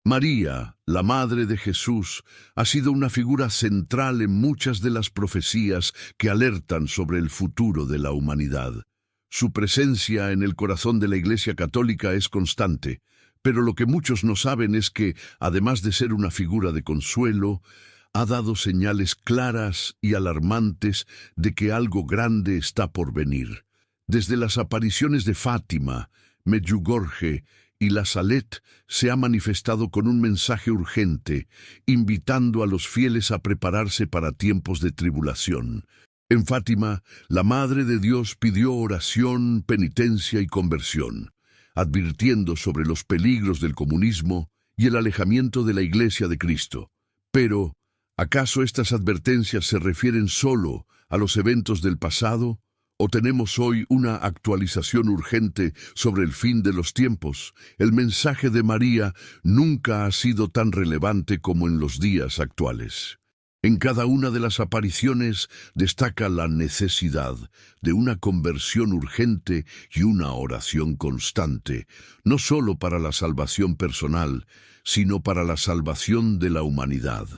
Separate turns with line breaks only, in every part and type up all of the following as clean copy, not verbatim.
María, la Madre de Jesús, ha sido una figura central en muchas de las profecías que alertan sobre el futuro de la humanidad. Su presencia en el corazón de la Iglesia Católica es constante, pero lo que muchos no saben es que, además de ser una figura de consuelo, ha dado señales claras y alarmantes de que algo grande está por venir. Desde las apariciones de Fátima, Medjugorje y La Salette se ha manifestado con un mensaje urgente, invitando a los fieles a prepararse para tiempos de tribulación. En Fátima, la Madre de Dios pidió oración, penitencia y conversión, advirtiendo sobre los peligros del comunismo y el alejamiento de la Iglesia de Cristo. Pero, ¿acaso estas advertencias se refieren solo a los eventos del pasado? ¿O tenemos hoy una actualización urgente sobre el fin de los tiempos? El mensaje de María nunca ha sido tan relevante como en los días actuales. En cada una de las apariciones destaca la necesidad de una conversión urgente y una oración constante, no solo para la salvación personal, sino para la salvación de la humanidad.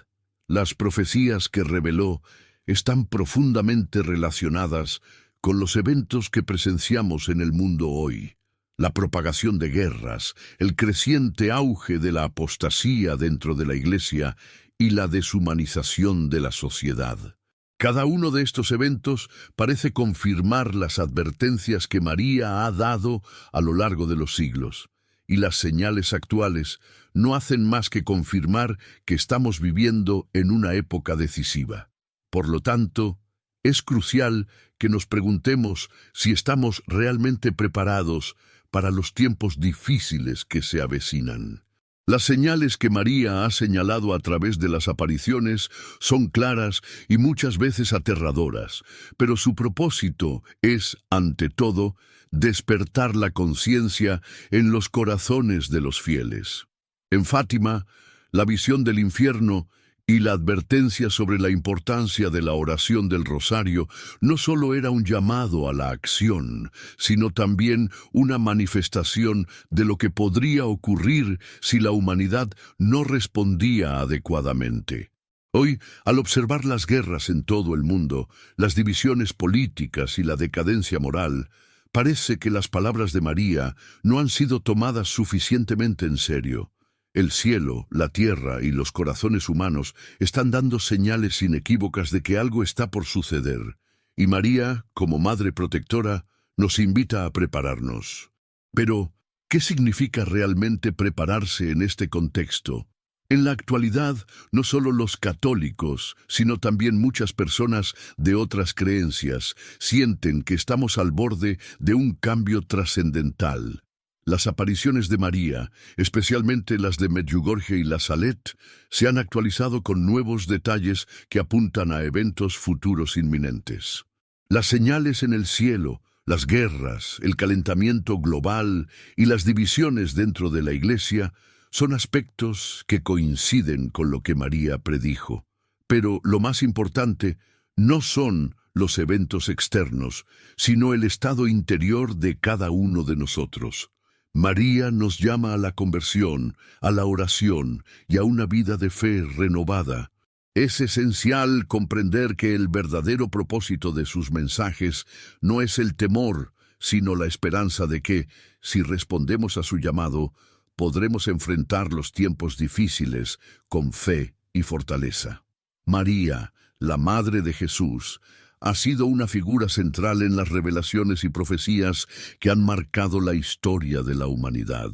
Las profecías que reveló están profundamente relacionadas con los eventos que presenciamos en el mundo hoy. La propagación de guerras, el creciente auge de la apostasía dentro de la Iglesia y la deshumanización de la sociedad. Cada uno de estos eventos parece confirmar las advertencias que María ha dado a lo largo de los siglos, y las señales actuales no hacen más que confirmar que estamos viviendo en una época decisiva. Por lo tanto, es crucial que nos preguntemos si estamos realmente preparados para los tiempos difíciles que se avecinan. Las señales que María ha señalado a través de las apariciones son claras y muchas veces aterradoras, pero su propósito es, ante todo, despertar la conciencia en los corazones de los fieles. En Fátima, la visión del infierno y la advertencia sobre la importancia de la oración del rosario no solo era un llamado a la acción, sino también una manifestación de lo que podría ocurrir si la humanidad no respondía adecuadamente. Hoy, al observar las guerras en todo el mundo, las divisiones políticas y la decadencia moral, parece que las palabras de María no han sido tomadas suficientemente en serio. El cielo, la tierra y los corazones humanos están dando señales inequívocas de que algo está por suceder, y María, como Madre Protectora, nos invita a prepararnos. Pero, ¿qué significa realmente prepararse en este contexto? En la actualidad, no solo los católicos, sino también muchas personas de otras creencias sienten que estamos al borde de un cambio trascendental. Las apariciones de María, especialmente las de Medjugorje y La Salette, se han actualizado con nuevos detalles que apuntan a eventos futuros inminentes. Las señales en el cielo, las guerras, el calentamiento global y las divisiones dentro de la Iglesia son aspectos que coinciden con lo que María predijo. Pero lo más importante no son los eventos externos, sino el estado interior de cada uno de nosotros. María nos llama a la conversión, a la oración y a una vida de fe renovada. Es esencial comprender que el verdadero propósito de sus mensajes no es el temor, sino la esperanza de que, si respondemos a su llamado, podremos enfrentar los tiempos difíciles con fe y fortaleza. María, la Madre de Jesús, ha sido una figura central en las revelaciones y profecías que han marcado la historia de la humanidad.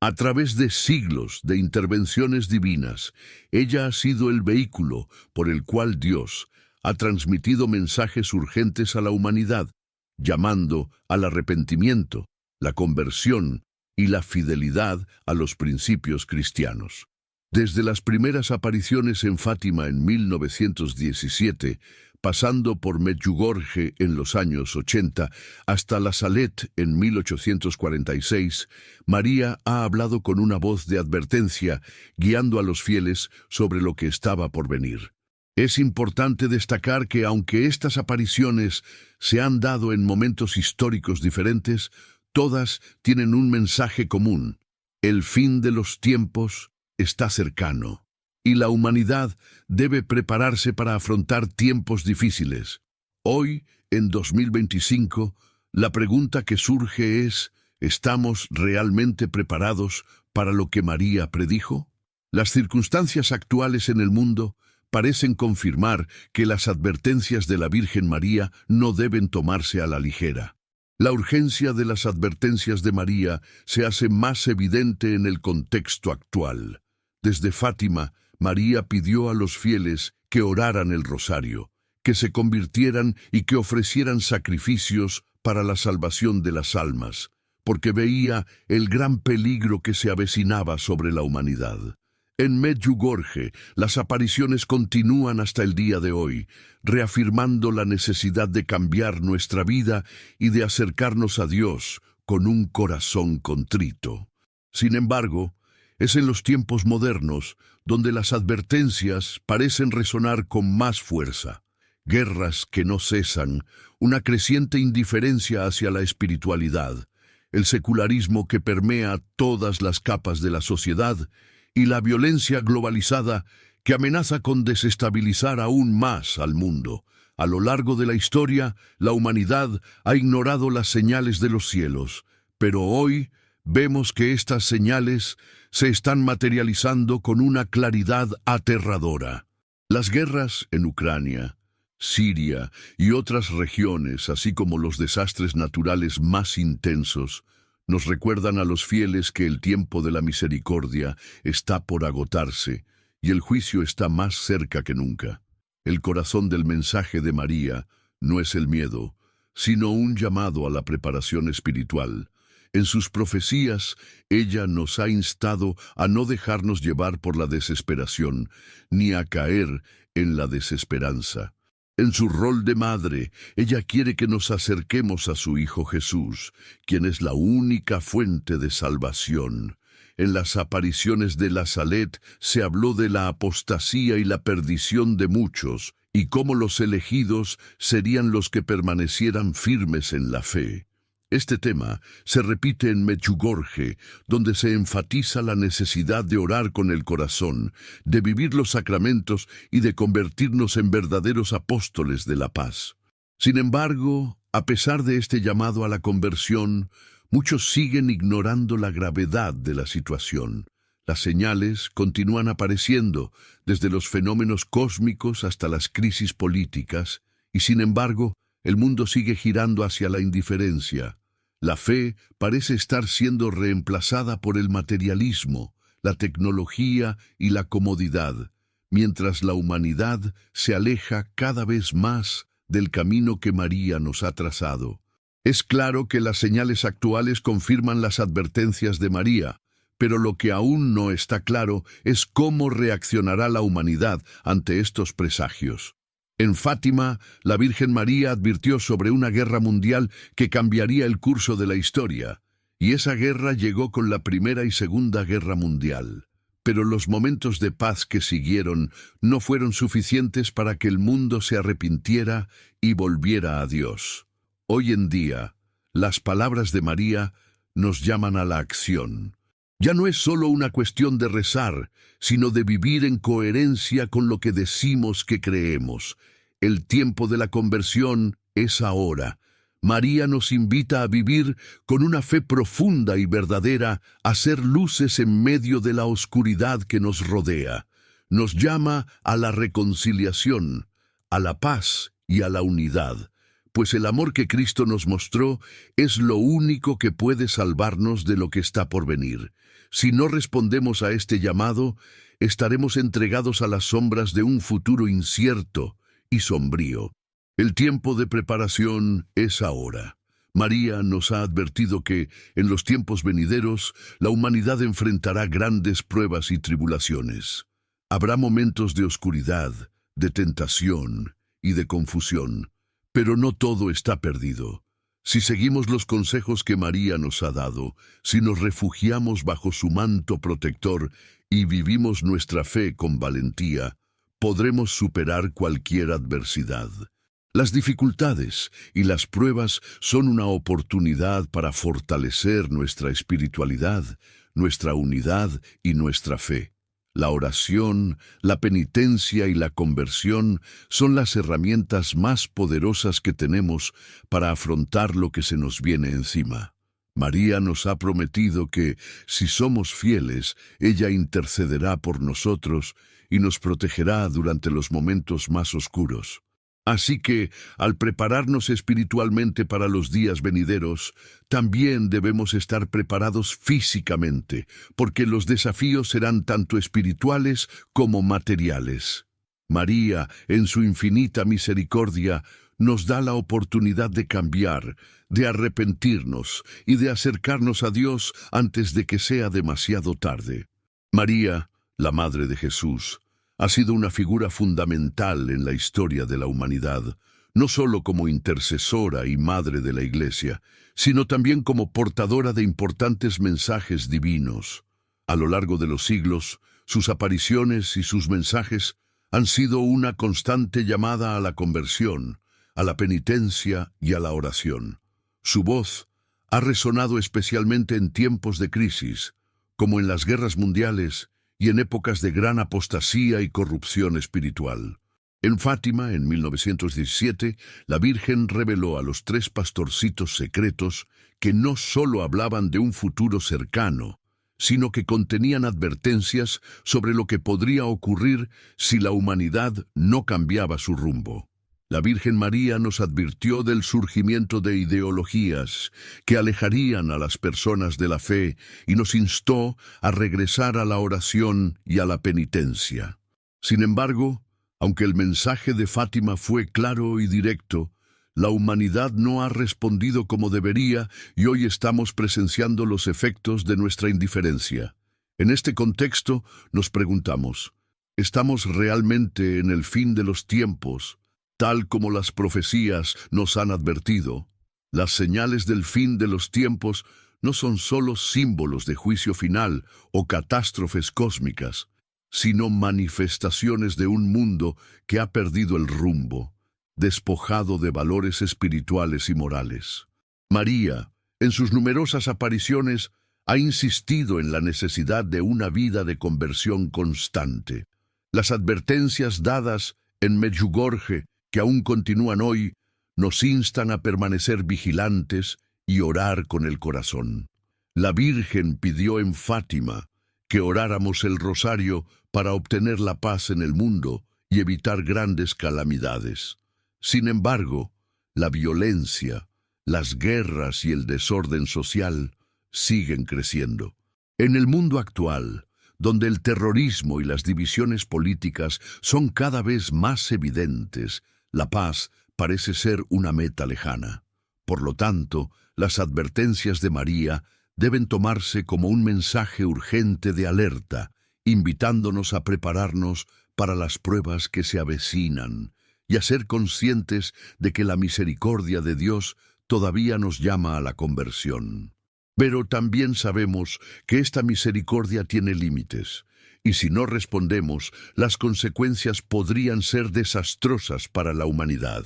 A través de siglos de intervenciones divinas, ella ha sido el vehículo por el cual Dios ha transmitido mensajes urgentes a la humanidad, llamando al arrepentimiento, la conversión y la fidelidad a los principios cristianos. Desde las primeras apariciones en Fátima en 1917, pasando por Medjugorje en los años 80 hasta La Salette en 1846, María ha hablado con una voz de advertencia, guiando a los fieles sobre lo que estaba por venir. Es importante destacar que aunque estas apariciones se han dado en momentos históricos diferentes, todas tienen un mensaje común: el fin de los tiempos está cercano, y la humanidad debe prepararse para afrontar tiempos difíciles. Hoy, en 2025, la pregunta que surge es: ¿estamos realmente preparados para lo que María predijo? Las circunstancias actuales en el mundo parecen confirmar que las advertencias de la Virgen María no deben tomarse a la ligera. La urgencia de las advertencias de María se hace más evidente en el contexto actual. Desde Fátima, María pidió a los fieles que oraran el rosario, que se convirtieran y que ofrecieran sacrificios para la salvación de las almas, porque veía el gran peligro que se avecinaba sobre la humanidad. En Medjugorje, las apariciones continúan hasta el día de hoy, reafirmando la necesidad de cambiar nuestra vida y de acercarnos a Dios con un corazón contrito. Sin embargo, es en los tiempos modernos donde las advertencias parecen resonar con más fuerza. Guerras que no cesan, una creciente indiferencia hacia la espiritualidad, el secularismo que permea todas las capas de la sociedad y la violencia globalizada que amenaza con desestabilizar aún más al mundo. A lo largo de la historia, la humanidad ha ignorado las señales de los cielos, pero hoy vemos que estas señales se están materializando con una claridad aterradora. Las guerras en Ucrania, Siria y otras regiones, así como los desastres naturales más intensos, nos recuerdan a los fieles que el tiempo de la misericordia está por agotarse y el juicio está más cerca que nunca. El corazón del mensaje de María no es el miedo, sino un llamado a la preparación espiritual. En sus profecías, ella nos ha instado a no dejarnos llevar por la desesperación, ni a caer en la desesperanza. En su rol de madre, ella quiere que nos acerquemos a su Hijo Jesús, quien es la única fuente de salvación. En las apariciones de la Salet se habló de la apostasía y la perdición de muchos, y cómo los elegidos serían los que permanecieran firmes en la fe. Este tema se repite en Medjugorje, donde se enfatiza la necesidad de orar con el corazón, de vivir los sacramentos y de convertirnos en verdaderos apóstoles de la paz. Sin embargo, a pesar de este llamado a la conversión, muchos siguen ignorando la gravedad de la situación. Las señales continúan apareciendo, desde los fenómenos cósmicos hasta las crisis políticas, y sin embargo, el mundo sigue girando hacia la indiferencia. La fe parece estar siendo reemplazada por el materialismo, la tecnología y la comodidad, mientras la humanidad se aleja cada vez más del camino que María nos ha trazado. Es claro que las señales actuales confirman las advertencias de María, pero lo que aún no está claro es cómo reaccionará la humanidad ante estos presagios. En Fátima, la Virgen María advirtió sobre una guerra mundial que cambiaría el curso de la historia, y esa guerra llegó con la Primera y Segunda Guerra Mundial. Pero los momentos de paz que siguieron no fueron suficientes para que el mundo se arrepintiera y volviera a Dios. Hoy en día, las palabras de María nos llaman a la acción. Ya no es solo una cuestión de rezar, sino de vivir en coherencia con lo que decimos que creemos. El tiempo de la conversión es ahora. María nos invita a vivir con una fe profunda y verdadera, a ser luces en medio de la oscuridad que nos rodea. Nos llama a la reconciliación, a la paz y a la unidad, pues el amor que Cristo nos mostró es lo único que puede salvarnos de lo que está por venir. Si no respondemos a este llamado, estaremos entregados a las sombras de un futuro incierto y sombrío. El tiempo de preparación es ahora. María nos ha advertido que, en los tiempos venideros, la humanidad enfrentará grandes pruebas y tribulaciones. Habrá momentos de oscuridad, de tentación y de confusión, pero no todo está perdido. Si seguimos los consejos que María nos ha dado, si nos refugiamos bajo su manto protector y vivimos nuestra fe con valentía, podremos superar cualquier adversidad. Las dificultades y las pruebas son una oportunidad para fortalecer nuestra espiritualidad, nuestra unidad y nuestra fe. La oración, la penitencia y la conversión son las herramientas más poderosas que tenemos para afrontar lo que se nos viene encima. María nos ha prometido que, si somos fieles, ella intercederá por nosotros y nos protegerá durante los momentos más oscuros. Así que, al prepararnos espiritualmente para los días venideros, también debemos estar preparados físicamente, porque los desafíos serán tanto espirituales como materiales. María, en su infinita misericordia, nos da la oportunidad de cambiar, de arrepentirnos y de acercarnos a Dios antes de que sea demasiado tarde. María, la Madre de Jesús, ha sido una figura fundamental en la historia de la humanidad, no solo como intercesora y madre de la Iglesia, sino también como portadora de importantes mensajes divinos. A lo largo de los siglos, sus apariciones y sus mensajes han sido una constante llamada a la conversión, a la penitencia y a la oración. Su voz ha resonado especialmente en tiempos de crisis, como en las guerras mundiales y en épocas de gran apostasía y corrupción espiritual. En Fátima, en 1917, la Virgen reveló a los 3 pastorcitos secretos que no solo hablaban de un futuro cercano, sino que contenían advertencias sobre lo que podría ocurrir si la humanidad no cambiaba su rumbo. La Virgen María nos advirtió del surgimiento de ideologías que alejarían a las personas de la fe y nos instó a regresar a la oración y a la penitencia. Sin embargo, aunque el mensaje de Fátima fue claro y directo, la humanidad no ha respondido como debería y hoy estamos presenciando los efectos de nuestra indiferencia. En este contexto nos preguntamos, ¿estamos realmente en el fin de los tiempos, tal como las profecías nos han advertido? Las señales del fin de los tiempos no son solo símbolos de juicio final o catástrofes cósmicas, sino manifestaciones de un mundo que ha perdido el rumbo, despojado de valores espirituales y morales. María, en sus numerosas apariciones, ha insistido en la necesidad de una vida de conversión constante. Las advertencias dadas en Medjugorje, que aún continúan hoy, nos instan a permanecer vigilantes y orar con el corazón. La Virgen pidió en Fátima que oráramos el rosario para obtener la paz en el mundo y evitar grandes calamidades. Sin embargo, la violencia, las guerras y el desorden social siguen creciendo. En el mundo actual, donde el terrorismo y las divisiones políticas son cada vez más evidentes, la paz parece ser una meta lejana. Por lo tanto, las advertencias de María deben tomarse como un mensaje urgente de alerta, invitándonos a prepararnos para las pruebas que se avecinan y a ser conscientes de que la misericordia de Dios todavía nos llama a la conversión. Pero también sabemos que esta misericordia tiene límites, y si no respondemos, las consecuencias podrían ser desastrosas para la humanidad.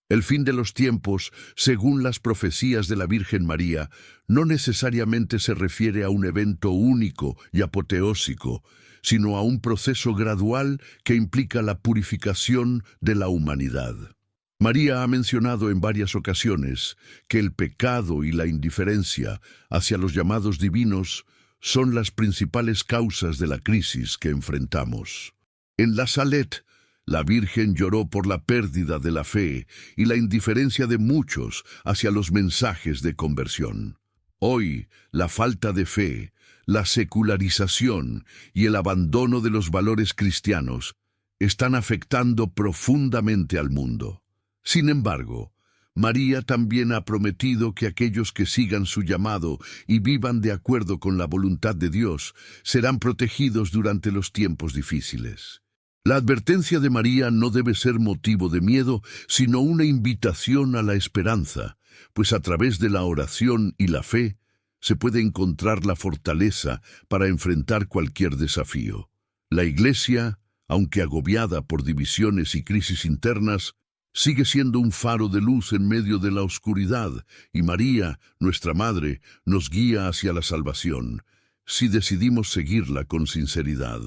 El fin de los tiempos, según las profecías de la Virgen María, no necesariamente se refiere a un evento único y apoteósico, sino a un proceso gradual que implica la purificación de la humanidad. María ha mencionado en varias ocasiones que el pecado y la indiferencia hacia los llamados divinos son las principales causas de la crisis que enfrentamos. En la Salet, la Virgen lloró por la pérdida de la fe y la indiferencia de muchos hacia los mensajes de conversión. Hoy, la falta de fe, la secularización y el abandono de los valores cristianos están afectando profundamente al mundo. Sin embargo, María también ha prometido que aquellos que sigan su llamado y vivan de acuerdo con la voluntad de Dios serán protegidos durante los tiempos difíciles. La advertencia de María no debe ser motivo de miedo, sino una invitación a la esperanza, pues a través de la oración y la fe se puede encontrar la fortaleza para enfrentar cualquier desafío. La Iglesia, aunque agobiada por divisiones y crisis internas, sigue siendo un faro de luz en medio de la oscuridad, y María, nuestra Madre, nos guía hacia la salvación, si decidimos seguirla con sinceridad.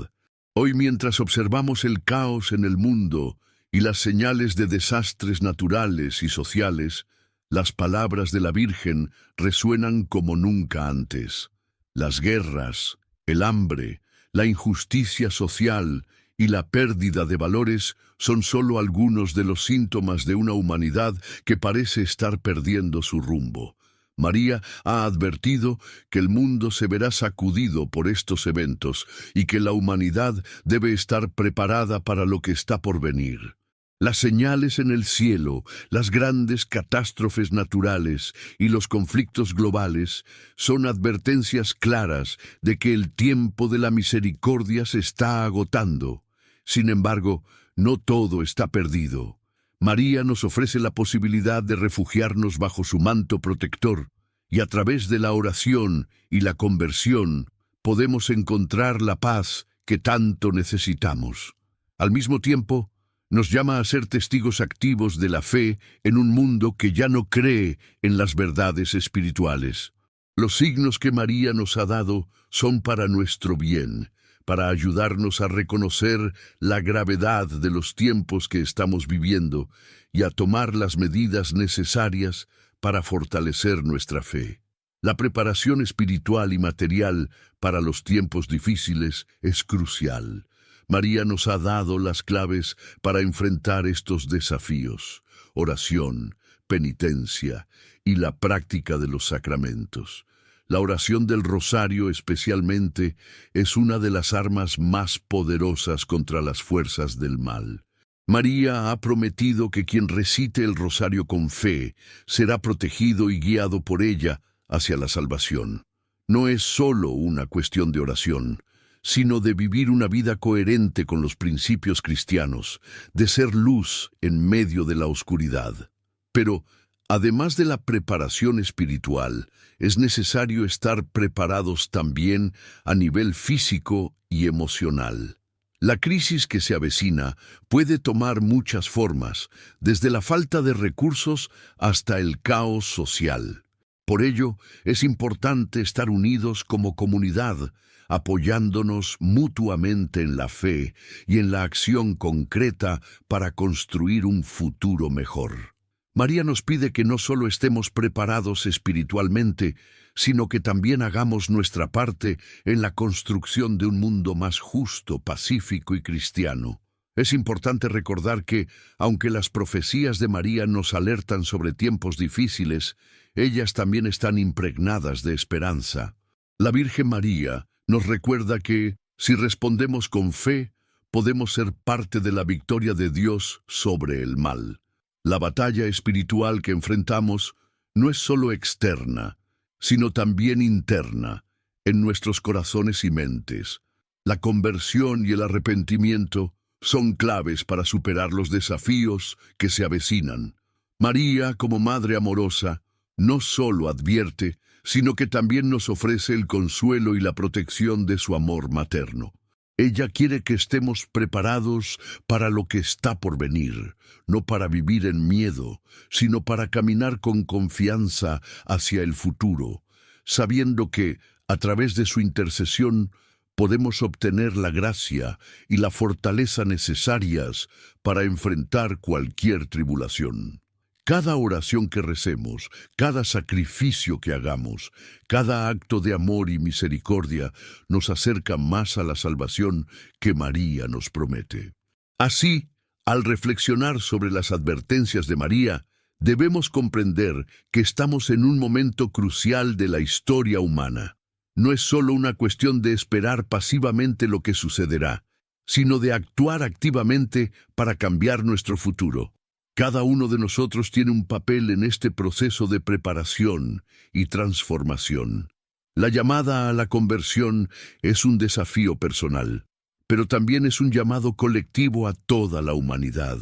Hoy, mientras observamos el caos en el mundo y las señales de desastres naturales y sociales, las palabras de la Virgen resuenan como nunca antes. Las guerras, el hambre, la injusticia social y la pérdida de valores son solo algunos de los síntomas de una humanidad que parece estar perdiendo su rumbo. María ha advertido que el mundo se verá sacudido por estos eventos y que la humanidad debe estar preparada para lo que está por venir. Las señales en el cielo, las grandes catástrofes naturales y los conflictos globales son advertencias claras de que el tiempo de la misericordia se está agotando. Sin embargo, no todo está perdido. María nos ofrece la posibilidad de refugiarnos bajo su manto protector, y a través de la oración y la conversión podemos encontrar la paz que tanto necesitamos. Al mismo tiempo, nos llama a ser testigos activos de la fe en un mundo que ya no cree en las verdades espirituales. Los signos que María nos ha dado son para nuestro bien, para ayudarnos a reconocer la gravedad de los tiempos que estamos viviendo y a tomar las medidas necesarias para fortalecer nuestra fe. La preparación espiritual y material para los tiempos difíciles es crucial. María nos ha dado las claves para enfrentar estos desafíos: oración, penitencia y la práctica de los sacramentos. La oración del rosario especialmente es una de las armas más poderosas contra las fuerzas del mal. María ha prometido que quien recite el rosario con fe será protegido y guiado por ella hacia la salvación. No es solo una cuestión de oración, sino de vivir una vida coherente con los principios cristianos, de ser luz en medio de la oscuridad. Pero, además de la preparación espiritual, es necesario estar preparados también a nivel físico y emocional. La crisis que se avecina puede tomar muchas formas, desde la falta de recursos hasta el caos social. Por ello, es importante estar unidos como comunidad, apoyándonos mutuamente en la fe y en la acción concreta para construir un futuro mejor. María nos pide que no solo estemos preparados espiritualmente, sino que también hagamos nuestra parte en la construcción de un mundo más justo, pacífico y cristiano. Es importante recordar que, aunque las profecías de María nos alertan sobre tiempos difíciles, ellas también están impregnadas de esperanza. La Virgen María nos recuerda que, si respondemos con fe, podemos ser parte de la victoria de Dios sobre el mal. La batalla espiritual que enfrentamos no es solo externa, sino también interna, en nuestros corazones y mentes. La conversión y el arrepentimiento son claves para superar los desafíos que se avecinan. María, como Madre amorosa, no solo advierte, sino que también nos ofrece el consuelo y la protección de su amor materno. Ella quiere que estemos preparados para lo que está por venir, no para vivir en miedo, sino para caminar con confianza hacia el futuro, sabiendo que, a través de su intercesión, podemos obtener la gracia y la fortaleza necesarias para enfrentar cualquier tribulación. Cada oración que recemos, cada sacrificio que hagamos, cada acto de amor y misericordia nos acerca más a la salvación que María nos promete. Así, al reflexionar sobre las advertencias de María, debemos comprender que estamos en un momento crucial de la historia humana. No es solo una cuestión de esperar pasivamente lo que sucederá, sino de actuar activamente para cambiar nuestro futuro. Cada uno de nosotros tiene un papel en este proceso de preparación y transformación. La llamada a la conversión es un desafío personal, pero también es un llamado colectivo a toda la humanidad.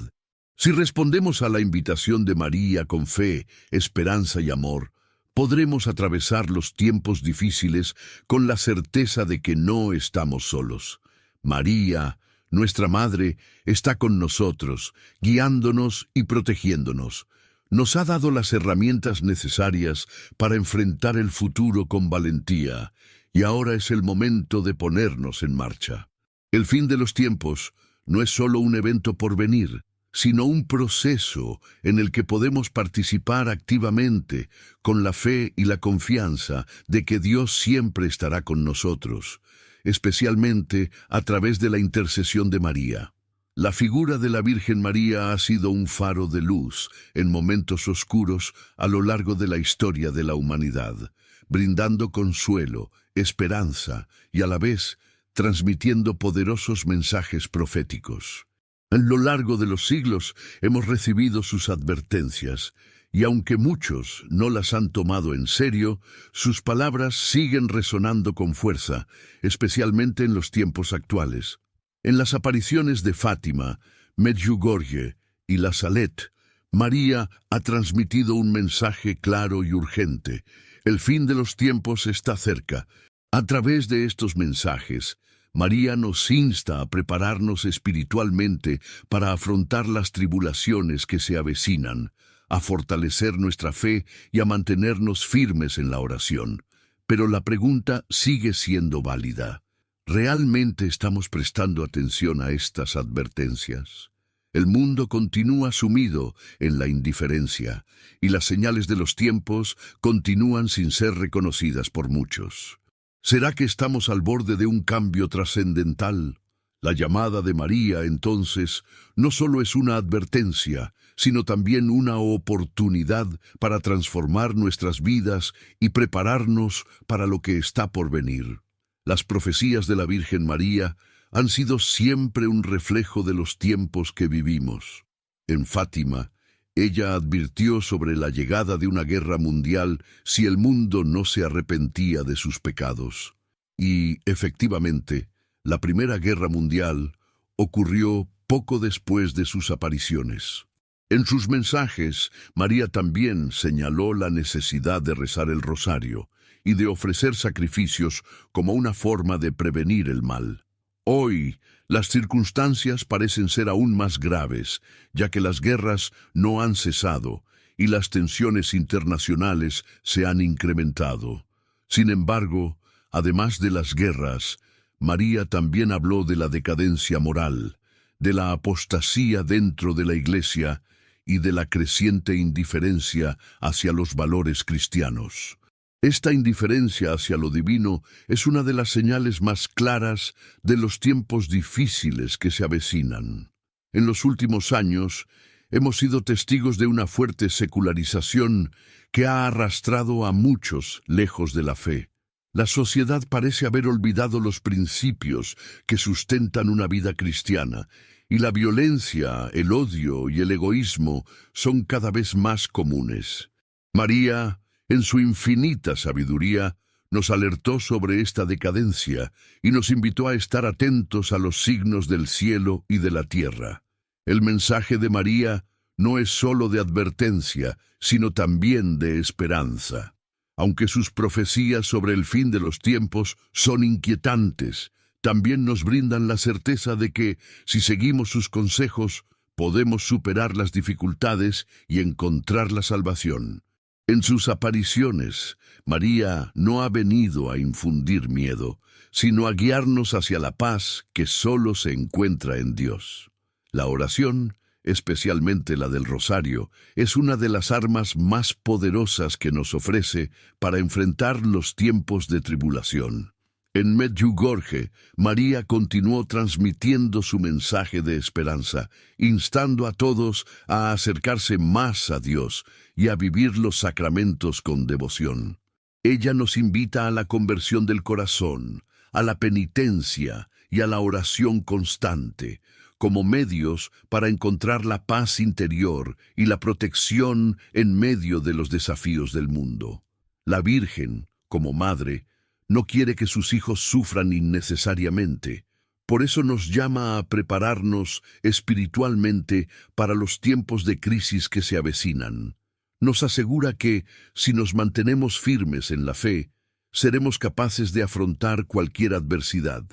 Si respondemos a la invitación de María con fe, esperanza y amor, podremos atravesar los tiempos difíciles con la certeza de que no estamos solos. María, nuestra Madre, está con nosotros, guiándonos y protegiéndonos. Nos ha dado las herramientas necesarias para enfrentar el futuro con valentía, y ahora es el momento de ponernos en marcha. El fin de los tiempos no es solo un evento por venir, sino un proceso en el que podemos participar activamente con la fe y la confianza de que Dios siempre estará con nosotros, especialmente a través de la intercesión de María. La figura de la Virgen María ha sido un faro de luz en momentos oscuros a lo largo de la historia de la humanidad, brindando consuelo, esperanza y a la vez transmitiendo poderosos mensajes proféticos. A lo largo de los siglos hemos recibido sus advertencias, y aunque muchos no las han tomado en serio, sus palabras siguen resonando con fuerza, especialmente en los tiempos actuales. En las apariciones de Fátima, Medjugorje y La Salette, María ha transmitido un mensaje claro y urgente. El fin de los tiempos está cerca. A través de estos mensajes, María nos insta a prepararnos espiritualmente para afrontar las tribulaciones que se avecinan, a fortalecer nuestra fe y a mantenernos firmes en la oración. Pero la pregunta sigue siendo válida. ¿Realmente estamos prestando atención a estas advertencias? El mundo continúa sumido en la indiferencia, y las señales de los tiempos continúan sin ser reconocidas por muchos. ¿Será que estamos al borde de un cambio trascendental? La llamada de María, entonces, no solo es una advertencia, sino también una oportunidad para transformar nuestras vidas y prepararnos para lo que está por venir. Las profecías de la Virgen María han sido siempre un reflejo de los tiempos que vivimos. En Fátima, ella advirtió sobre la llegada de una guerra mundial si el mundo no se arrepentía de sus pecados. Y, efectivamente, la Primera Guerra Mundial ocurrió poco después de sus apariciones. En sus mensajes, María también señaló la necesidad de rezar el rosario y de ofrecer sacrificios como una forma de prevenir el mal. Hoy, las circunstancias parecen ser aún más graves, ya que las guerras no han cesado y las tensiones internacionales se han incrementado. Sin embargo, además de las guerras, María también habló de la decadencia moral, de la apostasía dentro de la Iglesia y de la creciente indiferencia hacia los valores cristianos. Esta indiferencia hacia lo divino es una de las señales más claras de los tiempos difíciles que se avecinan. En los últimos años, hemos sido testigos de una fuerte secularización que ha arrastrado a muchos lejos de la fe. La sociedad parece haber olvidado los principios que sustentan una vida cristiana, y la violencia, el odio y el egoísmo son cada vez más comunes. María, en su infinita sabiduría, nos alertó sobre esta decadencia y nos invitó a estar atentos a los signos del cielo y de la tierra. El mensaje de María no es solo de advertencia, sino también de esperanza. Aunque sus profecías sobre el fin de los tiempos son inquietantes, también nos brindan la certeza de que, si seguimos sus consejos, podemos superar las dificultades y encontrar la salvación. En sus apariciones, María no ha venido a infundir miedo, sino a guiarnos hacia la paz que solo se encuentra en Dios. La oración, especialmente la del rosario, es una de las armas más poderosas que nos ofrece para enfrentar los tiempos de tribulación. En Medjugorje, María continuó transmitiendo su mensaje de esperanza, instando a todos a acercarse más a Dios y a vivir los sacramentos con devoción. Ella nos invita a la conversión del corazón, a la penitencia y a la oración constante, como medios para encontrar la paz interior y la protección en medio de los desafíos del mundo. La Virgen, como madre, no quiere que sus hijos sufran innecesariamente. Por eso nos llama a prepararnos espiritualmente para los tiempos de crisis que se avecinan. Nos asegura que, si nos mantenemos firmes en la fe, seremos capaces de afrontar cualquier adversidad.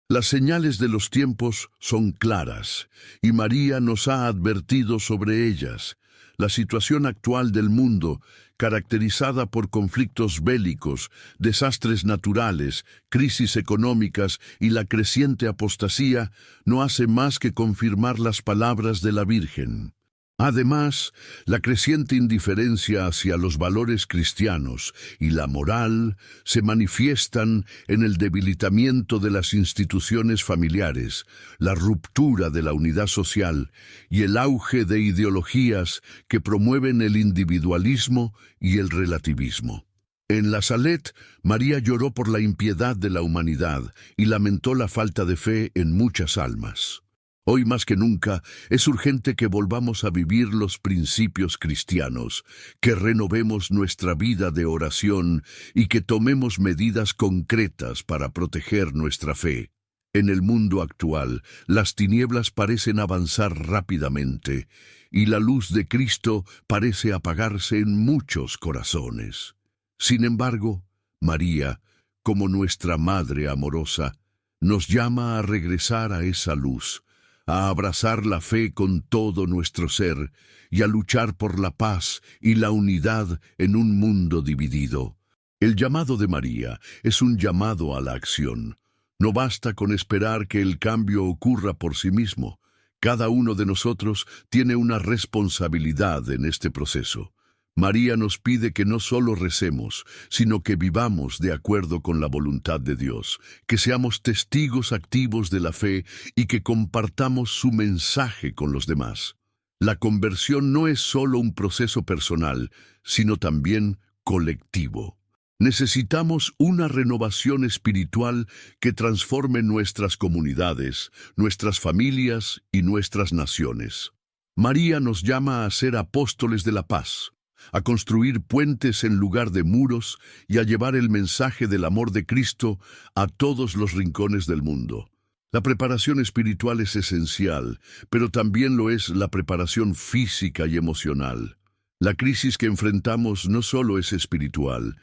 Las señales de los tiempos son claras, y María nos ha advertido sobre ellas. La situación actual del mundo, caracterizada por conflictos bélicos, desastres naturales, crisis económicas y la creciente apostasía, no hace más que confirmar las palabras de la Virgen. Además, la creciente indiferencia hacia los valores cristianos y la moral se manifiestan en el debilitamiento de las instituciones familiares, la ruptura de la unidad social y el auge de ideologías que promueven el individualismo y el relativismo. En la Salet, María lloró por la impiedad de la humanidad y lamentó la falta de fe en muchas almas. Hoy más que nunca es urgente que volvamos a vivir los principios cristianos, que renovemos nuestra vida de oración y que tomemos medidas concretas para proteger nuestra fe. En el mundo actual, las tinieblas parecen avanzar rápidamente y la luz de Cristo parece apagarse en muchos corazones. Sin embargo, María, como nuestra Madre amorosa, nos llama a regresar a esa luz, a abrazar la fe con todo nuestro ser y a luchar por la paz y la unidad en un mundo dividido. El llamado de María es un llamado a la acción. No basta con esperar que el cambio ocurra por sí mismo. Cada uno de nosotros tiene una responsabilidad en este proceso. María nos pide que no solo recemos, sino que vivamos de acuerdo con la voluntad de Dios, que seamos testigos activos de la fe y que compartamos su mensaje con los demás. La conversión no es solo un proceso personal, sino también colectivo. Necesitamos una renovación espiritual que transforme nuestras comunidades, nuestras familias y nuestras naciones. María nos llama a ser apóstoles de la paz, a construir puentes en lugar de muros y a llevar el mensaje del amor de Cristo a todos los rincones del mundo. La preparación espiritual es esencial, pero también lo es la preparación física y emocional. La crisis que enfrentamos no solo es espiritual,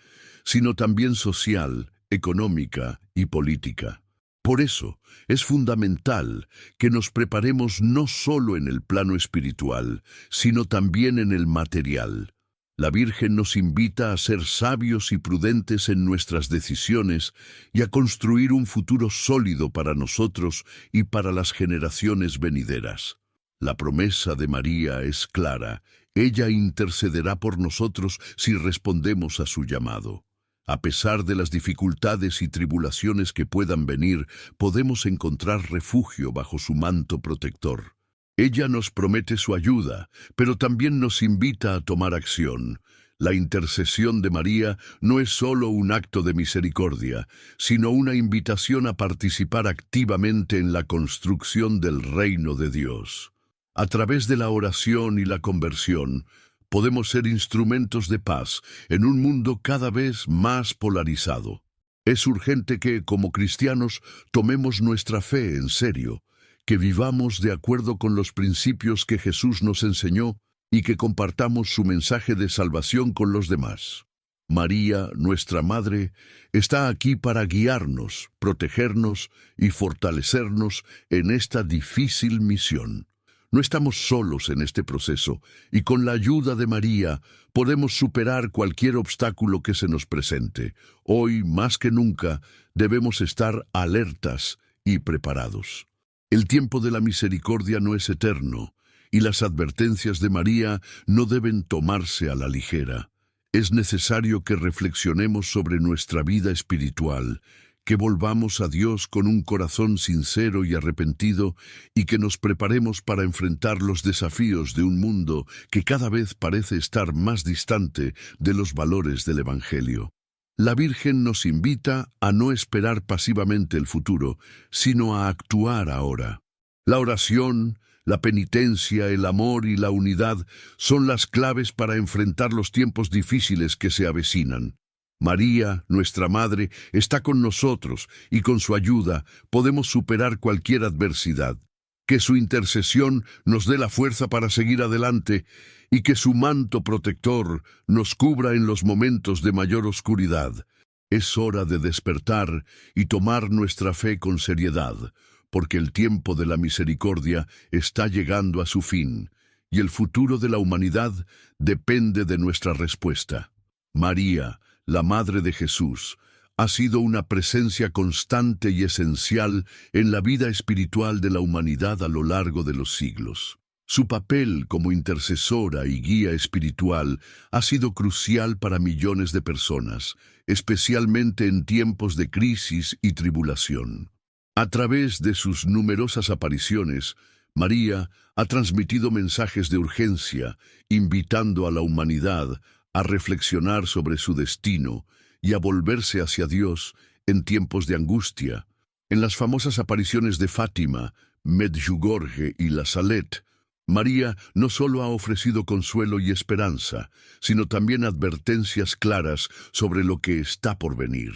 sino también social, económica y política. Por eso, es fundamental que nos preparemos no solo en el plano espiritual, sino también en el material. La Virgen nos invita a ser sabios y prudentes en nuestras decisiones y a construir un futuro sólido para nosotros y para las generaciones venideras. La promesa de María es clara. Ella intercederá por nosotros si respondemos a su llamado. A pesar de las dificultades y tribulaciones que puedan venir, podemos encontrar refugio bajo su manto protector. Ella nos promete su ayuda, pero también nos invita a tomar acción. La intercesión de María no es solo un acto de misericordia, sino una invitación a participar activamente en la construcción del reino de Dios. A través de la oración y la conversión, podemos ser instrumentos de paz en un mundo cada vez más polarizado. Es urgente que, como cristianos, tomemos nuestra fe en serio, que vivamos de acuerdo con los principios que Jesús nos enseñó y que compartamos su mensaje de salvación con los demás. María, nuestra Madre, está aquí para guiarnos, protegernos y fortalecernos en esta difícil misión. No estamos solos en este proceso y con la ayuda de María podemos superar cualquier obstáculo que se nos presente. Hoy, más que nunca, debemos estar alertas y preparados. El tiempo de la misericordia no es eterno, y las advertencias de María no deben tomarse a la ligera. Es necesario que reflexionemos sobre nuestra vida espiritual, que volvamos a Dios con un corazón sincero y arrepentido y que nos preparemos para enfrentar los desafíos de un mundo que cada vez parece estar más distante de los valores del Evangelio. La Virgen nos invita a no esperar pasivamente el futuro, sino a actuar ahora. La oración, la penitencia, el amor y la unidad son las claves para enfrentar los tiempos difíciles que se avecinan. María, nuestra Madre, está con nosotros y con su ayuda podemos superar cualquier adversidad. Que su intercesión nos dé la fuerza para seguir adelante y que su manto protector nos cubra en los momentos de mayor oscuridad. Es hora de despertar y tomar nuestra fe con seriedad, porque el tiempo de la misericordia está llegando a su fin. y el futuro de la humanidad depende de nuestra respuesta. María, la Madre de Jesús, ha sido una presencia constante y esencial en la vida espiritual de la humanidad a lo largo de los siglos. Su papel como intercesora y guía espiritual ha sido crucial para millones de personas, especialmente en tiempos de crisis y tribulación. A través de sus numerosas apariciones, María ha transmitido mensajes de urgencia, invitando a la humanidad a reflexionar sobre su destino y a volverse hacia Dios en tiempos de angustia. En las famosas apariciones de Fátima, Medjugorje y La Salette, María no solo ha ofrecido consuelo y esperanza, sino también advertencias claras sobre lo que está por venir.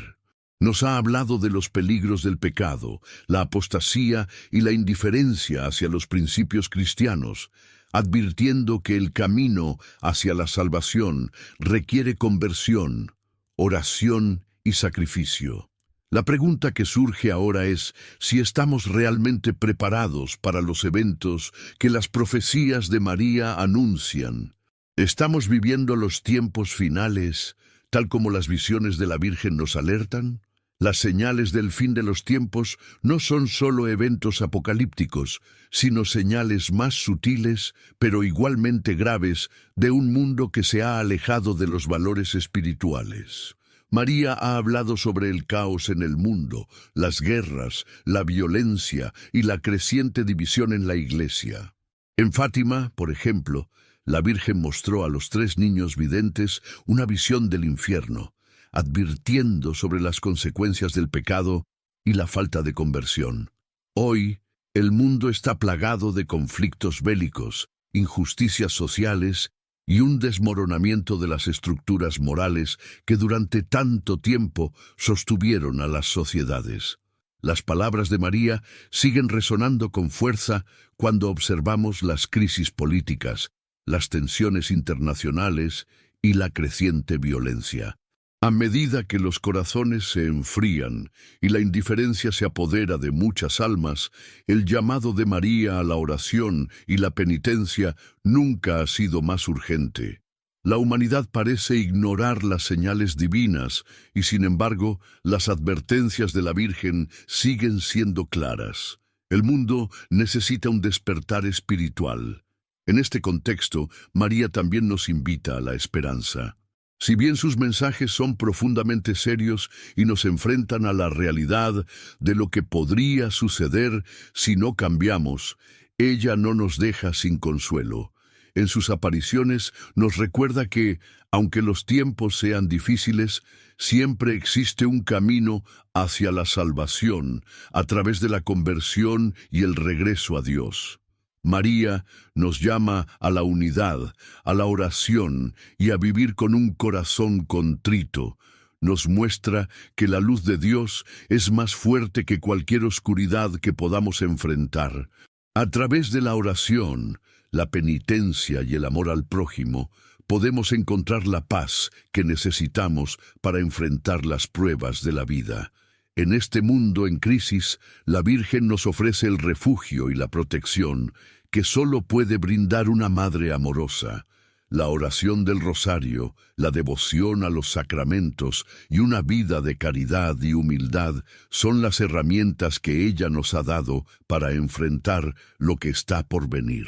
Nos ha hablado de los peligros del pecado, la apostasía y la indiferencia hacia los principios cristianos, advirtiendo que el camino hacia la salvación requiere conversión, oración y sacrificio. La pregunta que surge ahora es si estamos realmente preparados para los eventos que las profecías de María anuncian. ¿Estamos viviendo los tiempos finales, tal como las visiones de la Virgen nos alertan? Las señales del fin de los tiempos no son solo eventos apocalípticos, sino señales más sutiles, pero igualmente graves, de un mundo que se ha alejado de los valores espirituales. María ha hablado sobre el caos en el mundo, las guerras, la violencia y la creciente división en la Iglesia. En Fátima, por ejemplo, la Virgen mostró a los 3 niños videntes una visión del infierno, advirtiendo sobre las consecuencias del pecado y la falta de conversión. Hoy, el mundo está plagado de conflictos bélicos, injusticias sociales y un desmoronamiento de las estructuras morales que durante tanto tiempo sostuvieron a las sociedades. Las palabras de María siguen resonando con fuerza cuando observamos las crisis políticas, las tensiones internacionales y la creciente violencia. A medida que los corazones se enfrían y la indiferencia se apodera de muchas almas, el llamado de María a la oración y la penitencia nunca ha sido más urgente. La humanidad parece ignorar las señales divinas y, sin embargo, las advertencias de la Virgen siguen siendo claras. El mundo necesita un despertar espiritual. En este contexto, María también nos invita a la esperanza. Si bien sus mensajes son profundamente serios y nos enfrentan a la realidad de lo que podría suceder si no cambiamos, ella no nos deja sin consuelo. En sus apariciones nos recuerda que, aunque los tiempos sean difíciles, siempre existe un camino hacia la salvación a través de la conversión y el regreso a Dios. María nos llama a la unidad, a la oración y a vivir con un corazón contrito. Nos muestra que la luz de Dios es más fuerte que cualquier oscuridad que podamos enfrentar. A través de la oración, la penitencia y el amor al prójimo, podemos encontrar la paz que necesitamos para enfrentar las pruebas de la vida. En este mundo en crisis, la Virgen nos ofrece el refugio y la protección que solo puede brindar una madre amorosa. La oración del rosario, la devoción a los sacramentos y una vida de caridad y humildad son las herramientas que ella nos ha dado para enfrentar lo que está por venir.